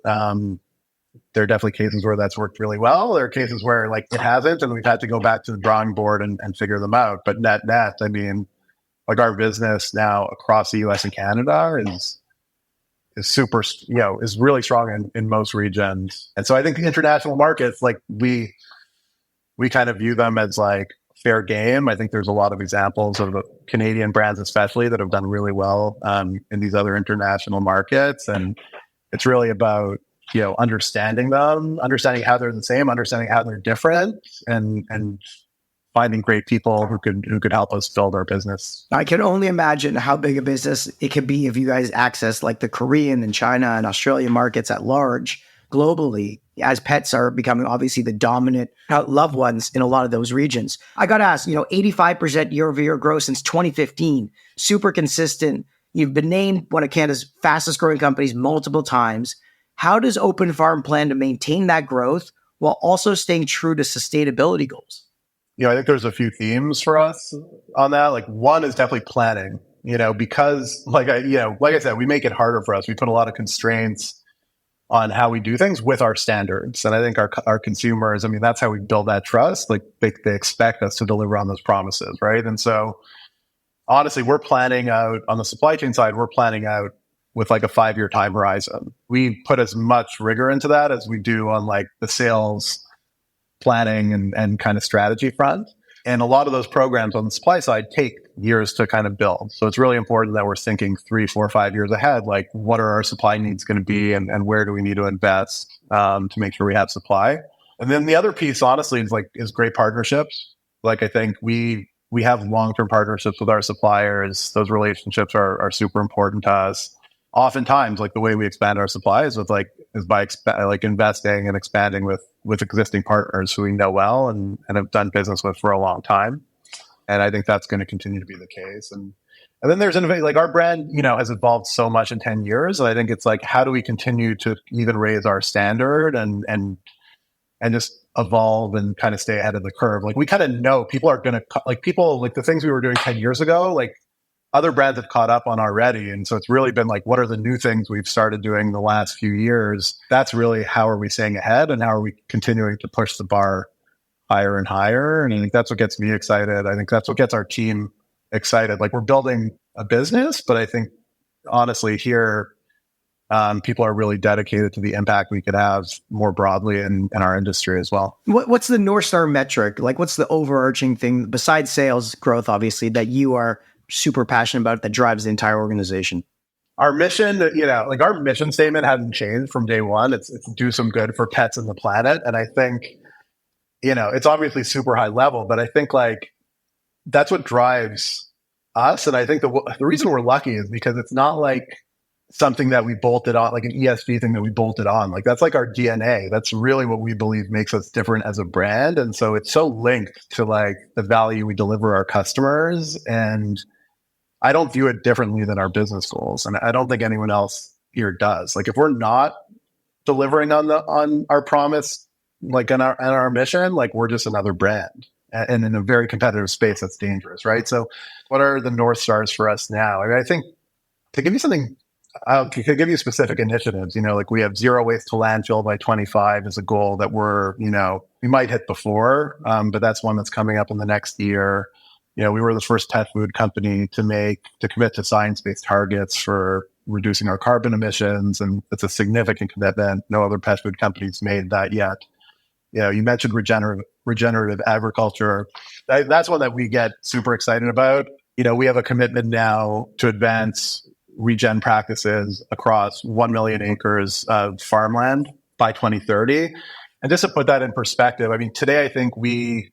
C: There are definitely cases where that's worked really well. There are cases where it hasn't, and we've had to go back to the drawing board and figure them out. But net, I mean, our business now across the US and Canada is super, is really strong in most regions. And so I think the international markets, we kind of view them as fair game. I think there's a lot of examples of Canadian brands, especially, that have done really well in these other international markets. And it's really about, understanding them, understanding how they're the same, understanding how they're different, and finding great people who could help us build our business.
A: I can only imagine how big a business it could be if you guys access the Korean and China and Australian markets at large globally, as pets are becoming obviously the dominant loved ones in a lot of those regions. I got to ask, 85% year-over-year growth since 2015, super consistent. You've been named one of Canada's fastest growing companies multiple times. How does Open Farm plan to maintain that growth while also staying true to sustainability goals?
C: I think there's a few themes for us on that. One is definitely planning, because like I said, we make it harder for us. We put a lot of constraints on how we do things with our standards. And I think our consumers, I mean, that's how we build that trust. Like they expect us to deliver on those promises, right? And so honestly, we're planning out on the supply chain side, we're planning out with like a 5-year time horizon. We put as much rigor into that as we do on like the sales planning and kind of strategy front. And a lot of those programs on the supply side take years to kind of build. So it's really important that we're thinking 3, 4, 5 years ahead. Like, what are our supply needs going to be, and where do we need to invest to make sure we have supply? And then the other piece, honestly, is great partnerships. Like, I think we have long-term partnerships with our suppliers. Those relationships are super important to us. Oftentimes, like the way we expand our supply is by investing and expanding with existing partners who we know well and have done business with for a long time. And I think that's going to continue to be the case. And then there's innovation. Like, our brand, has evolved so much in 10 years. And I think it's like, how do we continue to even raise our standard and just evolve and kind of stay ahead of the curve? Like, we kind of know people are going to, like, the things we were doing 10 years ago, like, other brands have caught up on already. And so it's really been like, what are the new things we've started doing the last few years? That's really how are we staying ahead, and how are we continuing to push the bar higher and higher? And I think that's what gets me excited. I think that's what gets our team excited. Like, we're building a business, but I think honestly here, people are really dedicated to the impact we could have more broadly in our industry as well.
A: What's the North Star metric? Like, what's the overarching thing besides sales growth, obviously, that you are super passionate about that drives the entire organization?
C: Our mission, our mission statement hasn't changed from day one. It's do some good for pets and the planet. And I think, it's obviously super high level, but I think like that's what drives us. And I think the reason we're lucky is because it's not like something that we bolted on, like an ESG thing that we bolted on. Like, that's like our DNA. That's really what we believe makes us different as a brand. And so it's so linked to like the value we deliver our customers. And I don't view it differently than our business goals. And I don't think anyone else here does. Like, if we're not delivering on our promise, like on our mission, like, we're just another brand. And in a very competitive space, that's dangerous, right? So what are the North Stars for us now? I mean, I think to give you something, I could give you specific initiatives. Like, we have zero waste to landfill by 25 is a goal that we might hit before, but that's one that's coming up in the next year. We were the first pet food company to commit to science-based targets for reducing our carbon emissions, and it's a significant commitment. No other pet food company's made that yet. You mentioned regenerative agriculture. That's one that we get super excited about. We have a commitment now to advance regen practices across 1 million acres of farmland by 2030. And just to put that in perspective, I mean, today I think we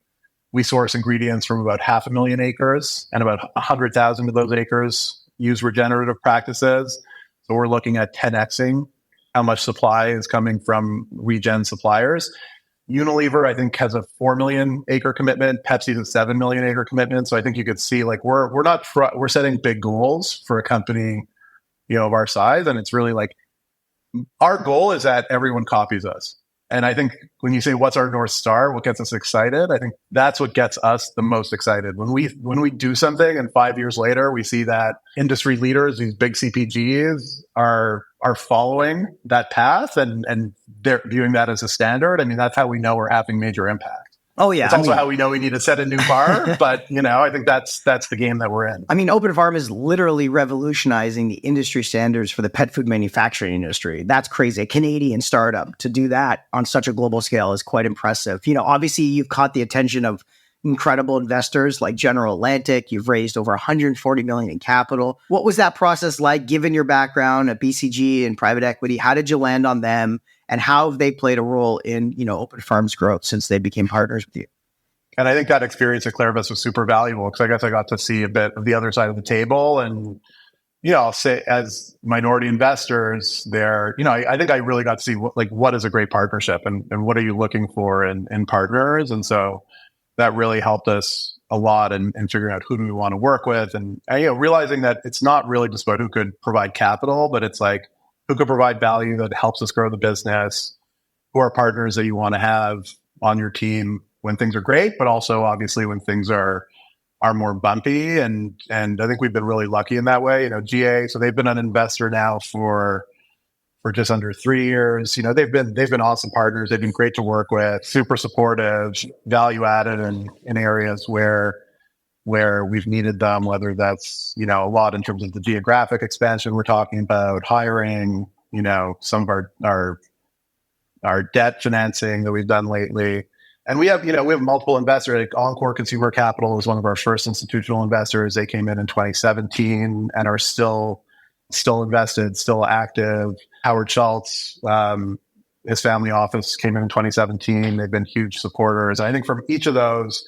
C: source ingredients from about 500,000 acres, and about 100,000 of those acres use regenerative practices. So we're looking at 10xing how much supply is coming from regen suppliers. Unilever, I think, has a 4 million acre commitment. Pepsi's a 7 million acre commitment. So I think you could see, like, we're setting big goals for a company, of our size. And it's really like, our goal is that everyone copies us. And I think when you say what's our North Star, what gets us excited, I think that's what gets us the most excited. When we do something and 5 years later, we see that industry leaders, these big CPGs are following that path and they're viewing that as a standard. I mean, that's how we know we're having major impact.
A: Oh, yeah.
C: It's also how we know we need to set a new bar. But, I think that's the game that we're in.
A: I mean, Open Farm is literally revolutionizing the industry standards for the pet food manufacturing industry. That's crazy. A Canadian startup to do that on such a global scale is quite impressive. Obviously, you've caught the attention of incredible investors like General Atlantic. You've raised over $140 million in capital. What was that process like, given your background at BCG and private equity? How did you land on them? And how have they played a role in, Open Farm's growth since they became partners with you?
C: And I think that experience at Clairvest was super valuable because I guess I got to see a bit of the other side of the table. And, I'll say as minority investors there, I think I really got to see what is a great partnership and what are you looking for in partners. And so that really helped us a lot in figuring out who do we want to work with and realizing that it's not really just about who could provide capital, but it's like, who could provide value that helps us grow the business, who are partners that you want to have on your team when things are great, but also obviously when things are more bumpy. And I think we've been really lucky in that way. GA, so they've been an investor now for for just under 3 years. They've been awesome partners. They've been great to work with, super supportive, value added in areas where we've needed them, whether that's, a lot in terms of the geographic expansion we're talking about, hiring, some of our debt financing that we've done lately. And we have multiple investors. Like Encore Consumer Capital was one of our first institutional investors. They came in 2017 and are still invested, still active. Howard Schultz, his family office came in 2017. They've been huge supporters. I think from each of those,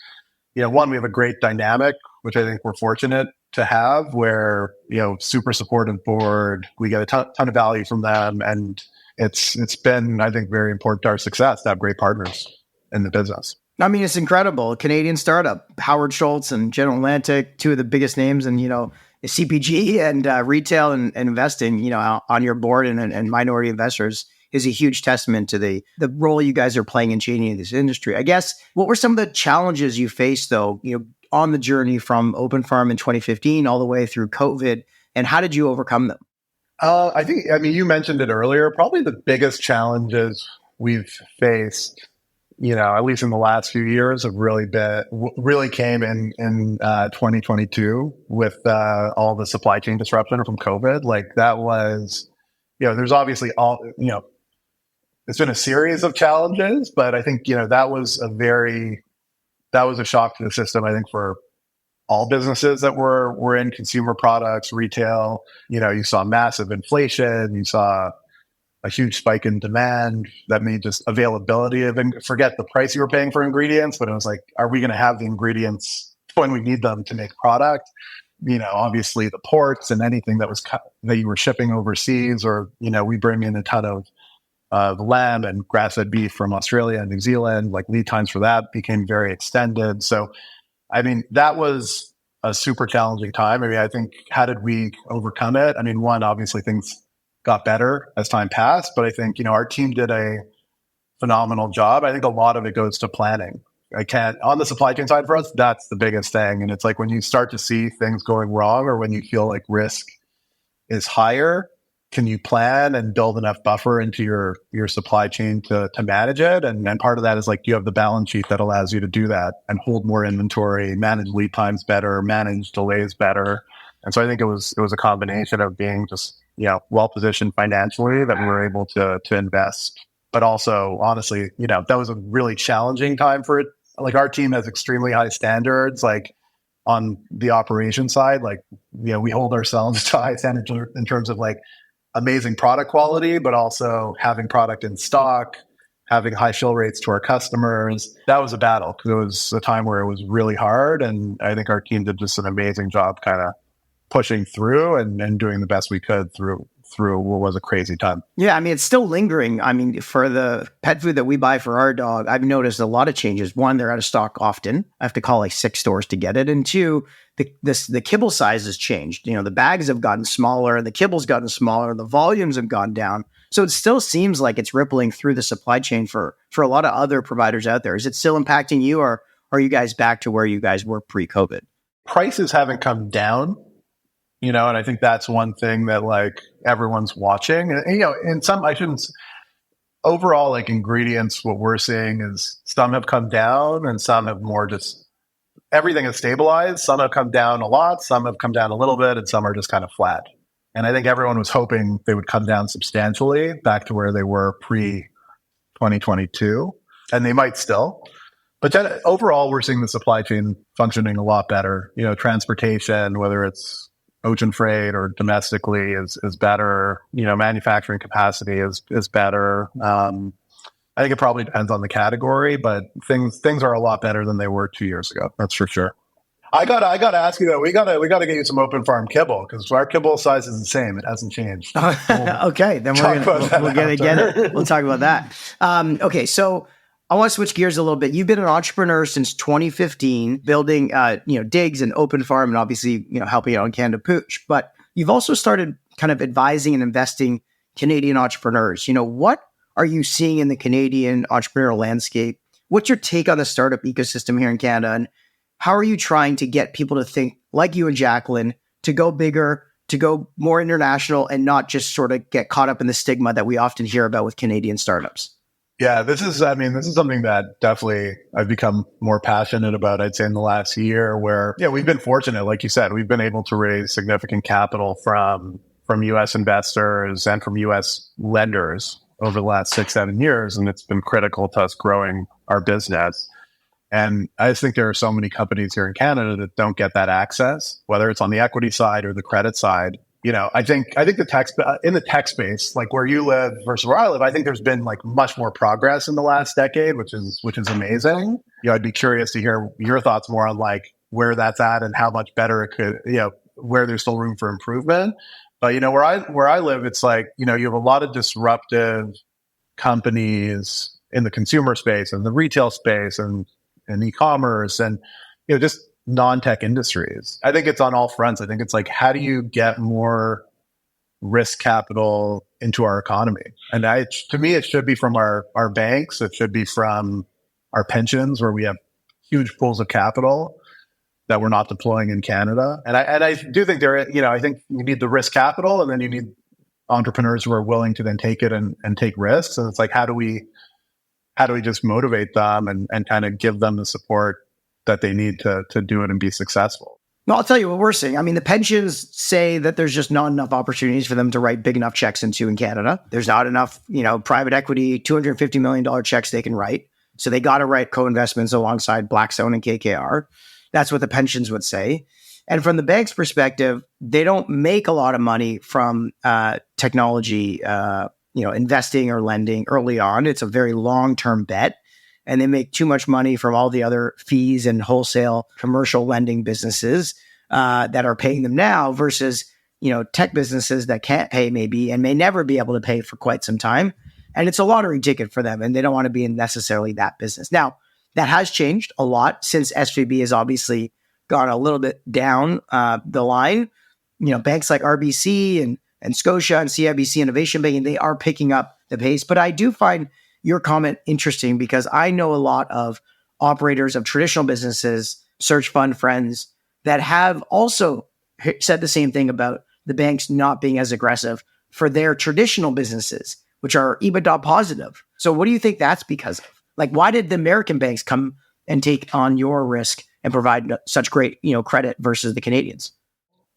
C: one, we have a great dynamic, which I think we're fortunate to have, where, super supportive board. We get a ton of value from them. And it's been, I think, very important to our success to have great partners in the business.
A: I mean, it's incredible. Canadian startup, Howard Schultz and General Atlantic, two of the biggest names in, CPG and retail and investing, on your board and minority investors is a huge testament to the role you guys are playing in changing this industry. I guess, what were some of the challenges you faced, though, on the journey from Open Farm in 2015 all the way through COVID, and how did you overcome them?
C: You mentioned it earlier. Probably the biggest challenges we've faced, at least in the last few years, have really came in 2022 with all the supply chain disruption from COVID. Like that was, there's obviously it's been a series of challenges, but I think that was a shock to the system. I think for all businesses that were in consumer products, retail, you saw massive inflation, you saw a huge spike in demand that made just availability of, forget the price you were paying for ingredients, but it was like, are we going to have the ingredients when we need them to make product? Obviously the ports and anything that you were shipping overseas, or, we bring in a ton of lamb and grass-fed beef from Australia and New Zealand, like lead times for that became very extended. So, that was a super challenging time. I think, how did we overcome it? One, obviously things got better as time passed, but I think, our team did a phenomenal job. I think a lot of it goes to planning. On the supply chain side for us, that's the biggest thing. And it's like when you start to see things going wrong, or when you feel like risk is higher, can you plan and build enough buffer into your supply chain to manage it? And part of that is like, do you have the balance sheet that allows you to do that and hold more inventory, manage lead times better, manage delays better? And so I think it was a combination of being just, well positioned financially that we were able to invest, but also honestly, that was a really challenging time for it. Like our team has extremely high standards, like on the operation side, like, we hold ourselves to high standards in terms of like amazing product quality, but also having product in stock, having high fill rates to our customers. That was a battle because it was a time where it was really hard. And I think our team did just an amazing job kind of pushing through and doing the best we could through what was a crazy time.
A: Yeah, it's still lingering. For the pet food that we buy for our dog, I've noticed a lot of changes. One, they're out of stock often. I have to call like 6 stores to get it. And two, the kibble size has changed. The bags have gotten smaller and the kibble's gotten smaller and the volumes have gone down. So it still seems like it's rippling through the supply chain for a lot of other providers out there. Is it still impacting you, or are you guys back to where you guys were pre-COVID?
C: Prices haven't come down. And I think that's one thing that like everyone's watching. And, in some, overall, like ingredients, what we're seeing is some have come down and some have more just, everything has stabilized. Some have come down a lot, some have come down a little bit, and some are just kind of flat. And I think everyone was hoping they would come down substantially back to where they were pre-2022, and they might still. But then overall, we're seeing the supply chain functioning a lot better. Transportation, whether it's ocean freight or domestically, is better. Manufacturing capacity is better. I think it probably depends on the category, but things are a lot better than they were 2 years ago. That's for sure. I gotta ask you though. We gotta get you some Open Farm kibble, because our kibble size is the same. It hasn't changed.
A: Okay, then we're gonna get it. We'll talk about that. Okay, so I want to switch gears a little bit. You've been an entrepreneur since 2015, building, Digs and Open Farm, and obviously, helping out on Canada Pooch. But you've also started kind of advising and investing Canadian entrepreneurs. What are you seeing in the Canadian entrepreneurial landscape? What's your take on the startup ecosystem here in Canada? And how are you trying to get people to think like you and Jacqueline, to go bigger, to go more international and not just sort of get caught up in the stigma that we often hear about with Canadian startups?
C: Yeah, this is something that definitely I've become more passionate about, I'd say, in the last year, where, yeah, we've been fortunate. Like you said, we've been able to raise significant capital from US investors and from US lenders over the last 6-7 years. And it's been critical to us growing our business. And I just think there are so many companies here in Canada that don't get that access, whether it's on the equity side or the credit side. I think in the tech space, like where you live versus where I live, I think there's been like much more progress in the last decade, which is amazing. I'd be curious to hear your thoughts more on like where that's at and how much better it could, where there's still room for improvement. But where I live, it's like, you have a lot of disruptive companies in the consumer space and the retail space and e-commerce and just non-tech industries. I think it's on all fronts. I think it's like, how do you get more risk capital into our economy? And to me, it should be from our banks. It should be from our pensions, where we have huge pools of capital that we're not deploying in Canada. And I do think I think you need the risk capital, and then you need entrepreneurs who are willing to then take it and take risks. And it's like, how do we just motivate them and kind of give them the support that they need to do it and be successful?
A: Well, I'll tell you what we're seeing. I mean, the pensions say that there's just not enough opportunities for them to write big enough checks into in Canada. There's not enough, private equity, $250 million checks they can write. So they got to write co-investments alongside Blackstone and KKR. That's what the pensions would say. And from the bank's perspective, they don't make a lot of money from technology, investing or lending early on. It's a very long-term bet. And they make too much money from all the other fees and wholesale commercial lending businesses that are paying them now versus, tech businesses that can't pay maybe and may never be able to pay for quite some time. And it's a lottery ticket for them, and they don't want to be in necessarily that business. Now, that has changed a lot since SVB has obviously gone a little bit down the line. Banks like RBC and Scotia and CIBC Innovation Banking, they are picking up the pace. But I do find your comment interesting because I know a lot of operators of traditional businesses, search fund friends, that have also said the same thing about the banks not being as aggressive for their traditional businesses, which are EBITDA positive. So what do you think that's because of? Like, why did the American banks come and take on your risk and provide such great, credit versus the Canadians?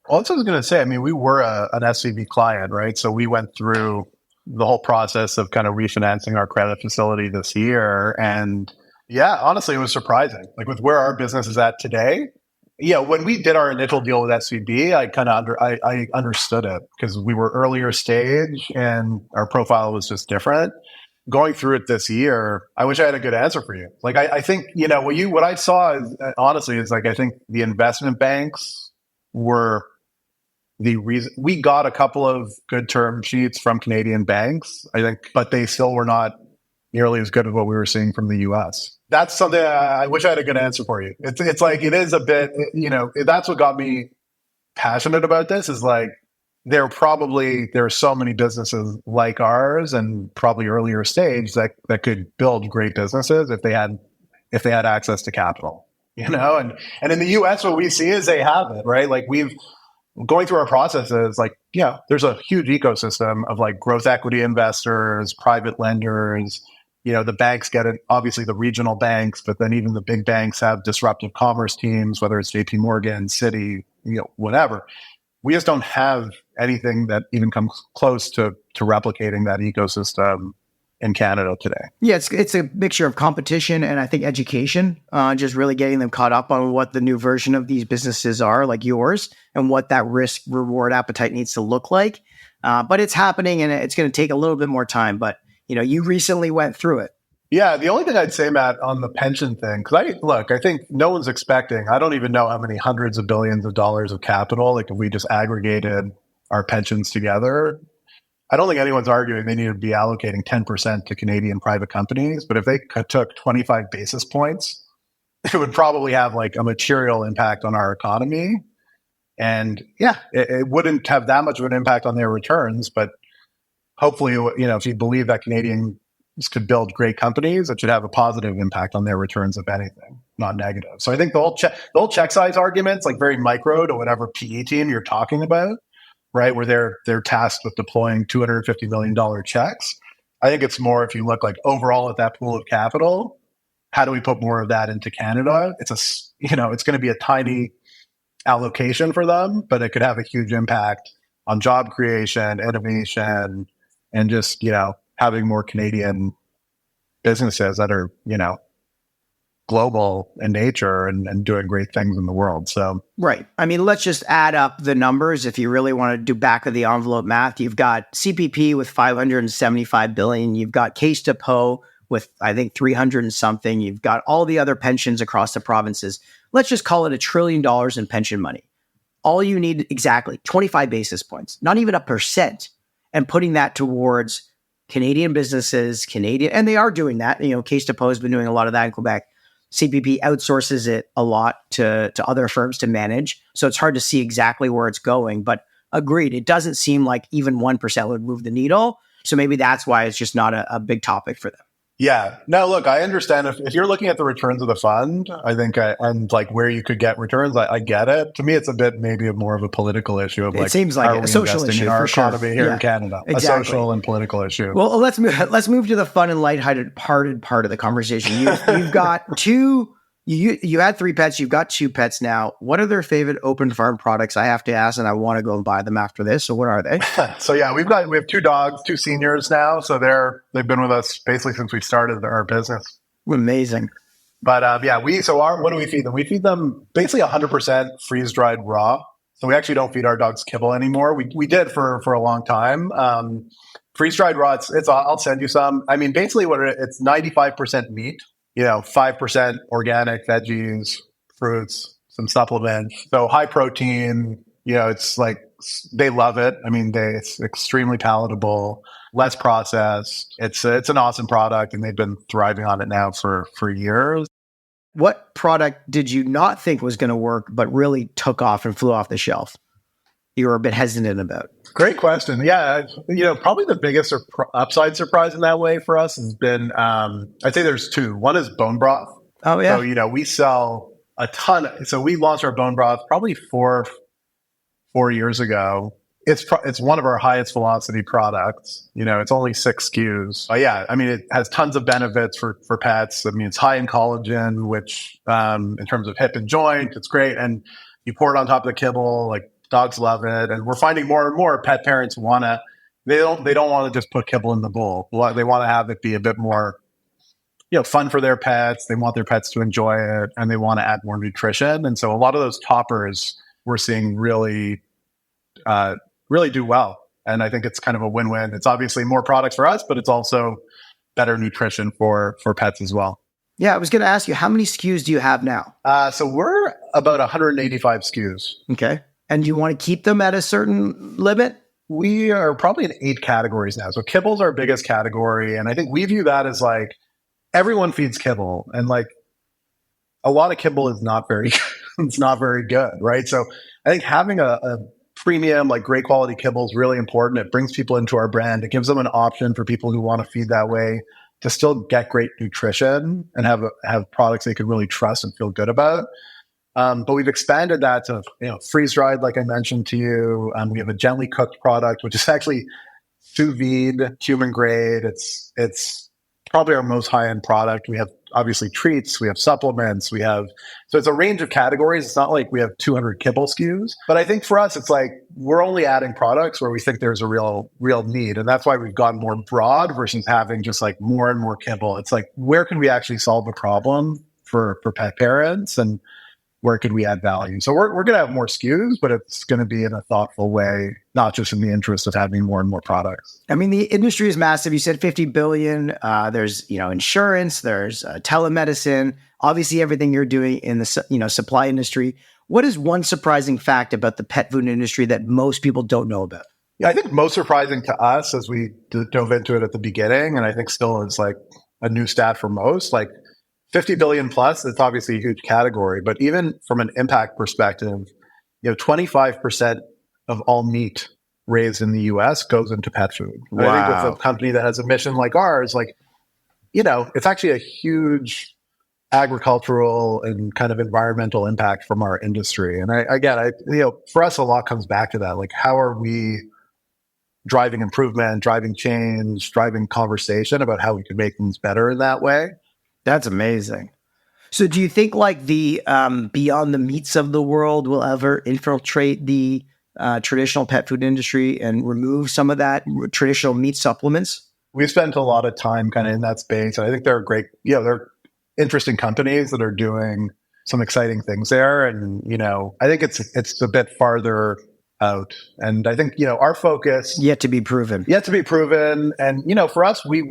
C: Well, that's what I was going to say. I mean, we were an SVB client, right? So we went through the whole process of kind of refinancing our credit facility this year. And yeah, honestly, it was surprising. Like with where our business is at today. Yeah, when we did our initial deal with SVB, I understood it because we were earlier stage and our profile was just different. Going through it this year, I wish I had a good answer for you. Like I think, what I saw is honestly is like I think the investment banks were the reason. We got a couple of good term sheets from Canadian banks, I think, but they still were not nearly as good as what we were seeing from the US. That's something I wish I had a good answer for you. It's like, it is a bit, that's what got me passionate about this is like, there are so many businesses like ours and probably earlier stage that could build great businesses if they had access to capital, and in the US, what we see is they have it, right? Like going through our processes, like, there's a huge ecosystem of like growth equity investors, private lenders, the banks get it, obviously the regional banks, but then even the big banks have disruptive commerce teams, whether it's JP Morgan, Citi, whatever. We just don't have anything that even comes close to replicating that ecosystem in Canada today. Yeah,
A: it's a mixture of competition and I think education, just really getting them caught up on what the new version of these businesses are, like yours, and what that risk reward appetite needs to look like. But it's happening, and it's going to take a little bit more time. But you recently went through it.
C: Yeah, the only thing I'd say, Matt, on the pension thing, because I think no one's expecting. I don't even know how many hundreds of billions of dollars of capital. Like if we just aggregated our pensions together, I don't think anyone's arguing they need to be allocating 10% to Canadian private companies. But if they took 25 basis points, it would probably have like a material impact on our economy. And yeah, it wouldn't have that much of an impact on their returns. But hopefully, if you believe that Canadians could build great companies, it should have a positive impact on their returns, if anything, not negative. So I think the whole check size argument's like very micro to whatever PE team you're talking about. right? Where they're tasked with deploying $250 million checks. I think it's more if you look like overall at that pool of capital, how do we put more of that into Canada? It's going to be a tiny allocation for them, but it could have a huge impact on job creation, innovation, and just, having more Canadian businesses that are, global in nature and doing great things in the world. So,
A: right. I mean, let's just add up the numbers. If you really want to do back of the envelope math, you've got CPP with 575 billion. You've got Case Depot with, I think, 300 and something. You've got all the other pensions across the provinces. Let's just call it $1 trillion in pension money. All you need, exactly 25 basis points, not even 1%, and putting that towards Canadian businesses, and they are doing that. Case Depot has been doing a lot of that in Quebec. CPP outsources it a lot to other firms to manage. So it's hard to see exactly where it's going, but agreed. It doesn't seem like even 1% would move the needle. So maybe that's why it's just not a big topic for them.
C: Yeah. No, look, I understand if you're looking at the returns of the fund, I think, and like where you could get returns, I get it. To me, it's a bit maybe more of a political issue of
A: it seems like a social issue
C: in our
A: for
C: economy
A: sure.
C: here in Canada,
A: exactly.
C: A social and political issue.
A: Well, let's move to the fun and lighthearted part of the conversation. You've got two. You had 3 pets. You've got 2 pets now. What are their favorite Open Farm products? I have to ask, and I want to go and buy them after this. So what are they?
C: So yeah, we have 2 dogs, 2 seniors now. So they've been with us basically since we started our business.
A: Amazing.
C: But what do we feed them? We feed them basically 100% freeze dried raw. So we actually don't feed our dogs kibble anymore. We did for a long time. Freeze dried raw. I'll send you some. I mean, basically it's 95% meat. 5% organic veggies, fruits, some supplements. So high protein, it's like they love it. I mean, it's extremely palatable, less processed. It's an awesome product, and they've been thriving on it now for years.
A: What product did you not think was going to work, but really took off and flew off the shelf? You were a bit hesitant about.
C: Great question. Yeah, probably the biggest upside surprise in that way for us has been, I'd say there's 2. One is bone broth.
A: Oh yeah.
C: So we sell a ton. So we launched our bone broth probably 4 years ago. It's one of our highest velocity products. It's only 6 SKUs. But yeah, I mean, it has tons of benefits for pets. I mean, it's high in collagen, which in terms of hip and joint, it's great. And you pour it on top of the kibble, like dogs love it. And we're finding more and more pet parents they don't want to just put kibble in the bowl. They want to have it be a bit more, fun for their pets. They want their pets to enjoy it, and they want to add more nutrition. And so a lot of those toppers we're seeing really do well. And I think it's kind of a win-win. It's obviously more products for us, but it's also better nutrition for pets as well.
A: Yeah, I was going to ask you, how many SKUs do you have now?
C: So we're about 185 SKUs.
A: Okay. And do you want to keep them at a certain limit?
C: We are probably in 8 categories now. So kibble's our biggest category. And I think we view that as like everyone feeds kibble. And like a lot of kibble is not very, it's not very good, right? So I think having a premium, like great quality kibble is really important. It brings people into our brand. It gives them an option for people who want to feed that way to still get great nutrition and have products they could really trust and feel good about. But we've expanded that to freeze dried, like I mentioned to you. We have a gently cooked product, which is actually sous vide, human grade. It's probably our most high end product. We have obviously treats, we have supplements, so it's a range of categories. It's not like we have 200 kibble SKUs, but I think for us, it's like we're only adding products where we think there's a real need. And that's why we've gone more broad versus having just like more and more kibble. It's like, where can we actually solve a problem for pet parents, and where could we add value? So we're going to have more SKUs, but it's going to be in a thoughtful way, not just in the interest of having more and more products.
A: I mean, the industry is massive. You said 50 billion. There's, insurance, there's telemedicine, obviously everything you're doing in the, supply industry. What is one surprising fact about the pet food industry that most people don't know about?
C: Yeah, I think most surprising to us as we dove into it at the beginning, and I think still is like a new stat for most, like 50 billion plus, it's obviously a huge category, but even from an impact perspective, 25% of all meat raised in the US goes into pet food.
A: Wow.
C: I think with a company that has a mission like ours, it's actually a huge agricultural and kind of environmental impact from our industry. And for us, a lot comes back to that. Like, how are we driving improvement, driving change, driving conversation about how we can make things better in that way?
A: That's amazing. So do you think like the Beyond the Meats of the world will ever infiltrate the traditional pet food industry and remove some of that traditional meat supplements?
C: We've spent a lot of time kind of in that space. And I think they're great, they're interesting companies that are doing some exciting things there. And, I think it's a bit farther out. And I think, our focus
A: yet to be proven.
C: And, for us, we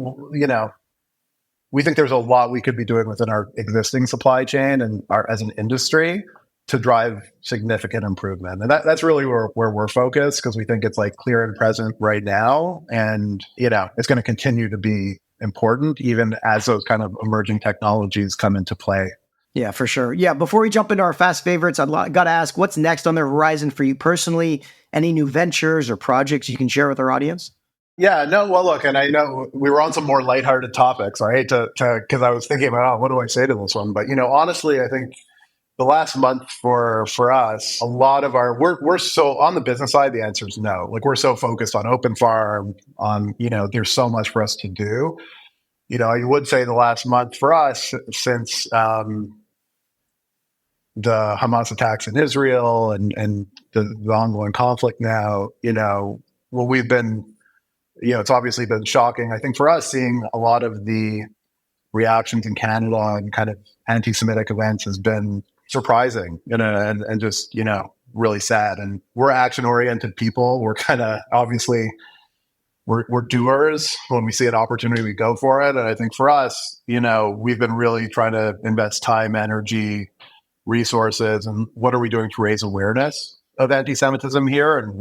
C: think there's a lot we could be doing within our existing supply chain and as an industry to drive significant improvement. And that's really where we're focused, because we think it's like clear and present right now. And, it's going to continue to be important even as those kind of emerging technologies come into play.
A: Yeah, for sure. Yeah. Before we jump into our fast favorites, I've got to ask, what's next on the horizon for you personally? Any new ventures or projects you can share with our audience?
C: Yeah, no, well, look, and I know we were on some more lighthearted topics. I hate to because I was thinking about, what do I say to this one? But, honestly, I think the last month for us, a lot of we're so on the business side, the answer is no. Like, we're so focused on Open Farm, on, there's so much for us to do. I would say the last month for us, since the Hamas attacks in Israel and the ongoing conflict now, we've been, it's obviously been shocking. I think for us, seeing a lot of the reactions in Canada and kind of anti-Semitic events has been surprising, and just, really sad. And we're action-oriented people. We're kind of, obviously, we're doers. When we see an opportunity, we go for it. And I think for us, we've been really trying to invest time, energy, resources, and what are we doing to raise awareness of anti-Semitism here? And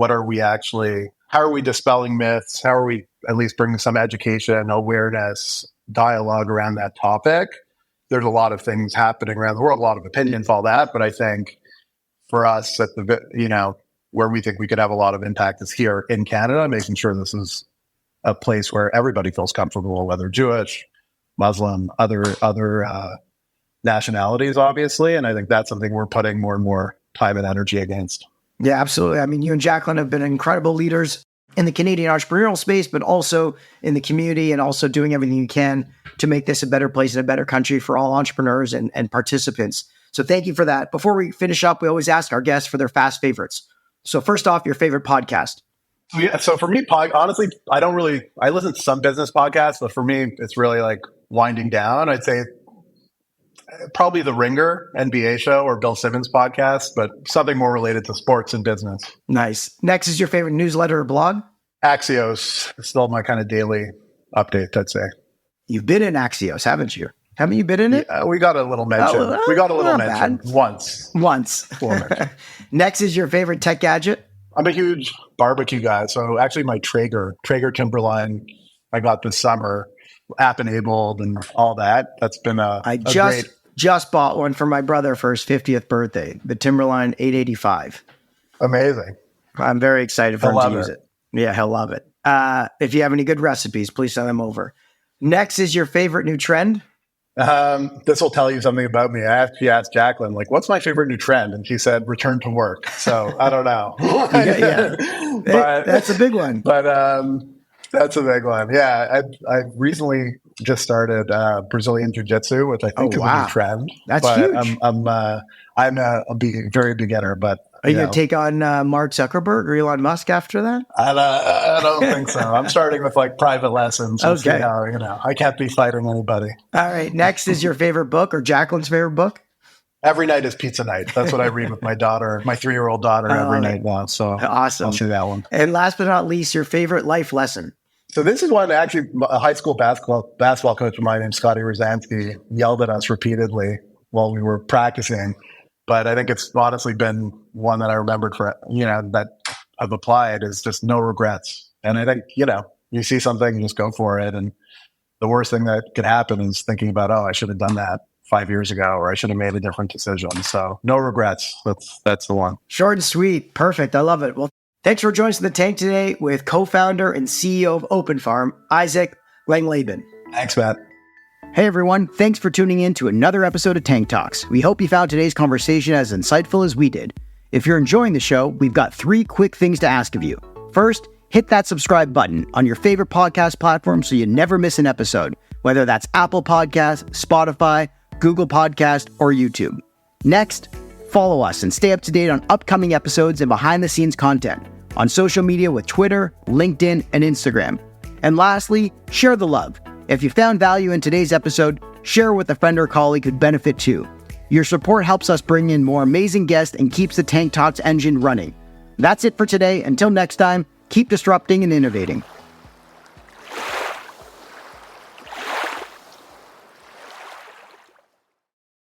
C: how are we dispelling myths? How are we at least bringing some education, awareness, dialogue around that topic? There's a lot of things happening around the world, a lot of opinions, all that. But I think for us, where we think we could have a lot of impact is here in Canada, making sure this is a place where everybody feels comfortable, whether Jewish, Muslim, other nationalities, obviously. And I think that's something we're putting more and more time and energy against.
A: Yeah, absolutely. I mean, you and Jacqueline have been incredible leaders in the Canadian entrepreneurial space, but also in the community, and also doing everything you can to make this a better place and a better country for all entrepreneurs and participants. So thank you for that. Before we finish up, we always ask our guests for their fast favorites. So first off, your favorite podcast.
C: So for me, honestly, I listen to some business podcasts, but for me, it's really like winding down. I'd say probably the Ringer NBA show or Bill Simmons podcast, but something more related to sports and business.
A: Nice. Next is your favorite newsletter or blog?
C: Axios is still my kind of daily update, I'd say.
A: You've been in Axios, haven't you? Haven't you been in it?
C: Yeah, we got a little mention. We got a little mention once.
A: Next is your favorite tech gadget?
C: I'm a huge barbecue guy. So actually my Traeger Timberline I got this summer, app enabled and all that. That's been
A: I just bought one for my brother for his 50th birthday, the Timberline 885.
C: Amazing.
A: I'm very excited for him to use it. Yeah, he'll love it. If you have any good recipes, please send them over. Next is your favorite new trend?
C: This will tell you something about me. I actually asked Jacqueline, like, what's my favorite new trend? And she said, return to work. So I don't know.
A: But, that's a big one.
C: But that's a big one. Yeah. I recently just started Brazilian Jiu-Jitsu, which I think is a new trend.
A: That's huge.
C: I'm a very beginner, but
A: are you going to take on Mark Zuckerberg or Elon Musk after that?
C: I don't think so. I'm starting with like private lessons. We'll see how, I can't be fighting anybody.
A: All right. Next is your favorite book or Jacqueline's favorite book?
C: Every night is pizza night. That's what I read with my daughter, my 3-year-old daughter every night now. So
A: awesome.
C: I'll see that one.
A: And last but not least, your favorite life lesson.
C: So this is one actually a high school basketball coach of mine named Scotty Rosansky yelled at us repeatedly while we were practicing. But I think it's honestly been one that I remembered that I've applied is just no regrets. And I think, you see something, you just go for it. And the worst thing that could happen is thinking about, I should have done that 5 years ago, or I should have made a different decision. So no regrets. That's the one.
A: Short and sweet. Perfect. I love it. Well, thanks for joining us in the tank today with co-founder and CEO of Open Farm, Isaac Langleben.
C: Thanks, Matt.
A: Hey everyone, thanks for tuning in to another episode of Tank Talks. We hope you found today's conversation as insightful as we did. If you're enjoying the show, we've got 3 quick things to ask of you. First, hit that subscribe button on your favorite podcast platform so you never miss an episode, whether that's Apple Podcasts, Spotify, Google Podcast, or YouTube. Next, follow us and stay up to date on upcoming episodes and behind-the-scenes content on social media with Twitter, LinkedIn, and Instagram. And lastly, share the love. If you found value in today's episode, share with a friend or colleague who'd benefit too. Your support helps us bring in more amazing guests and keeps the Tank Talks engine running. That's it for today. Until next time, keep disrupting and innovating.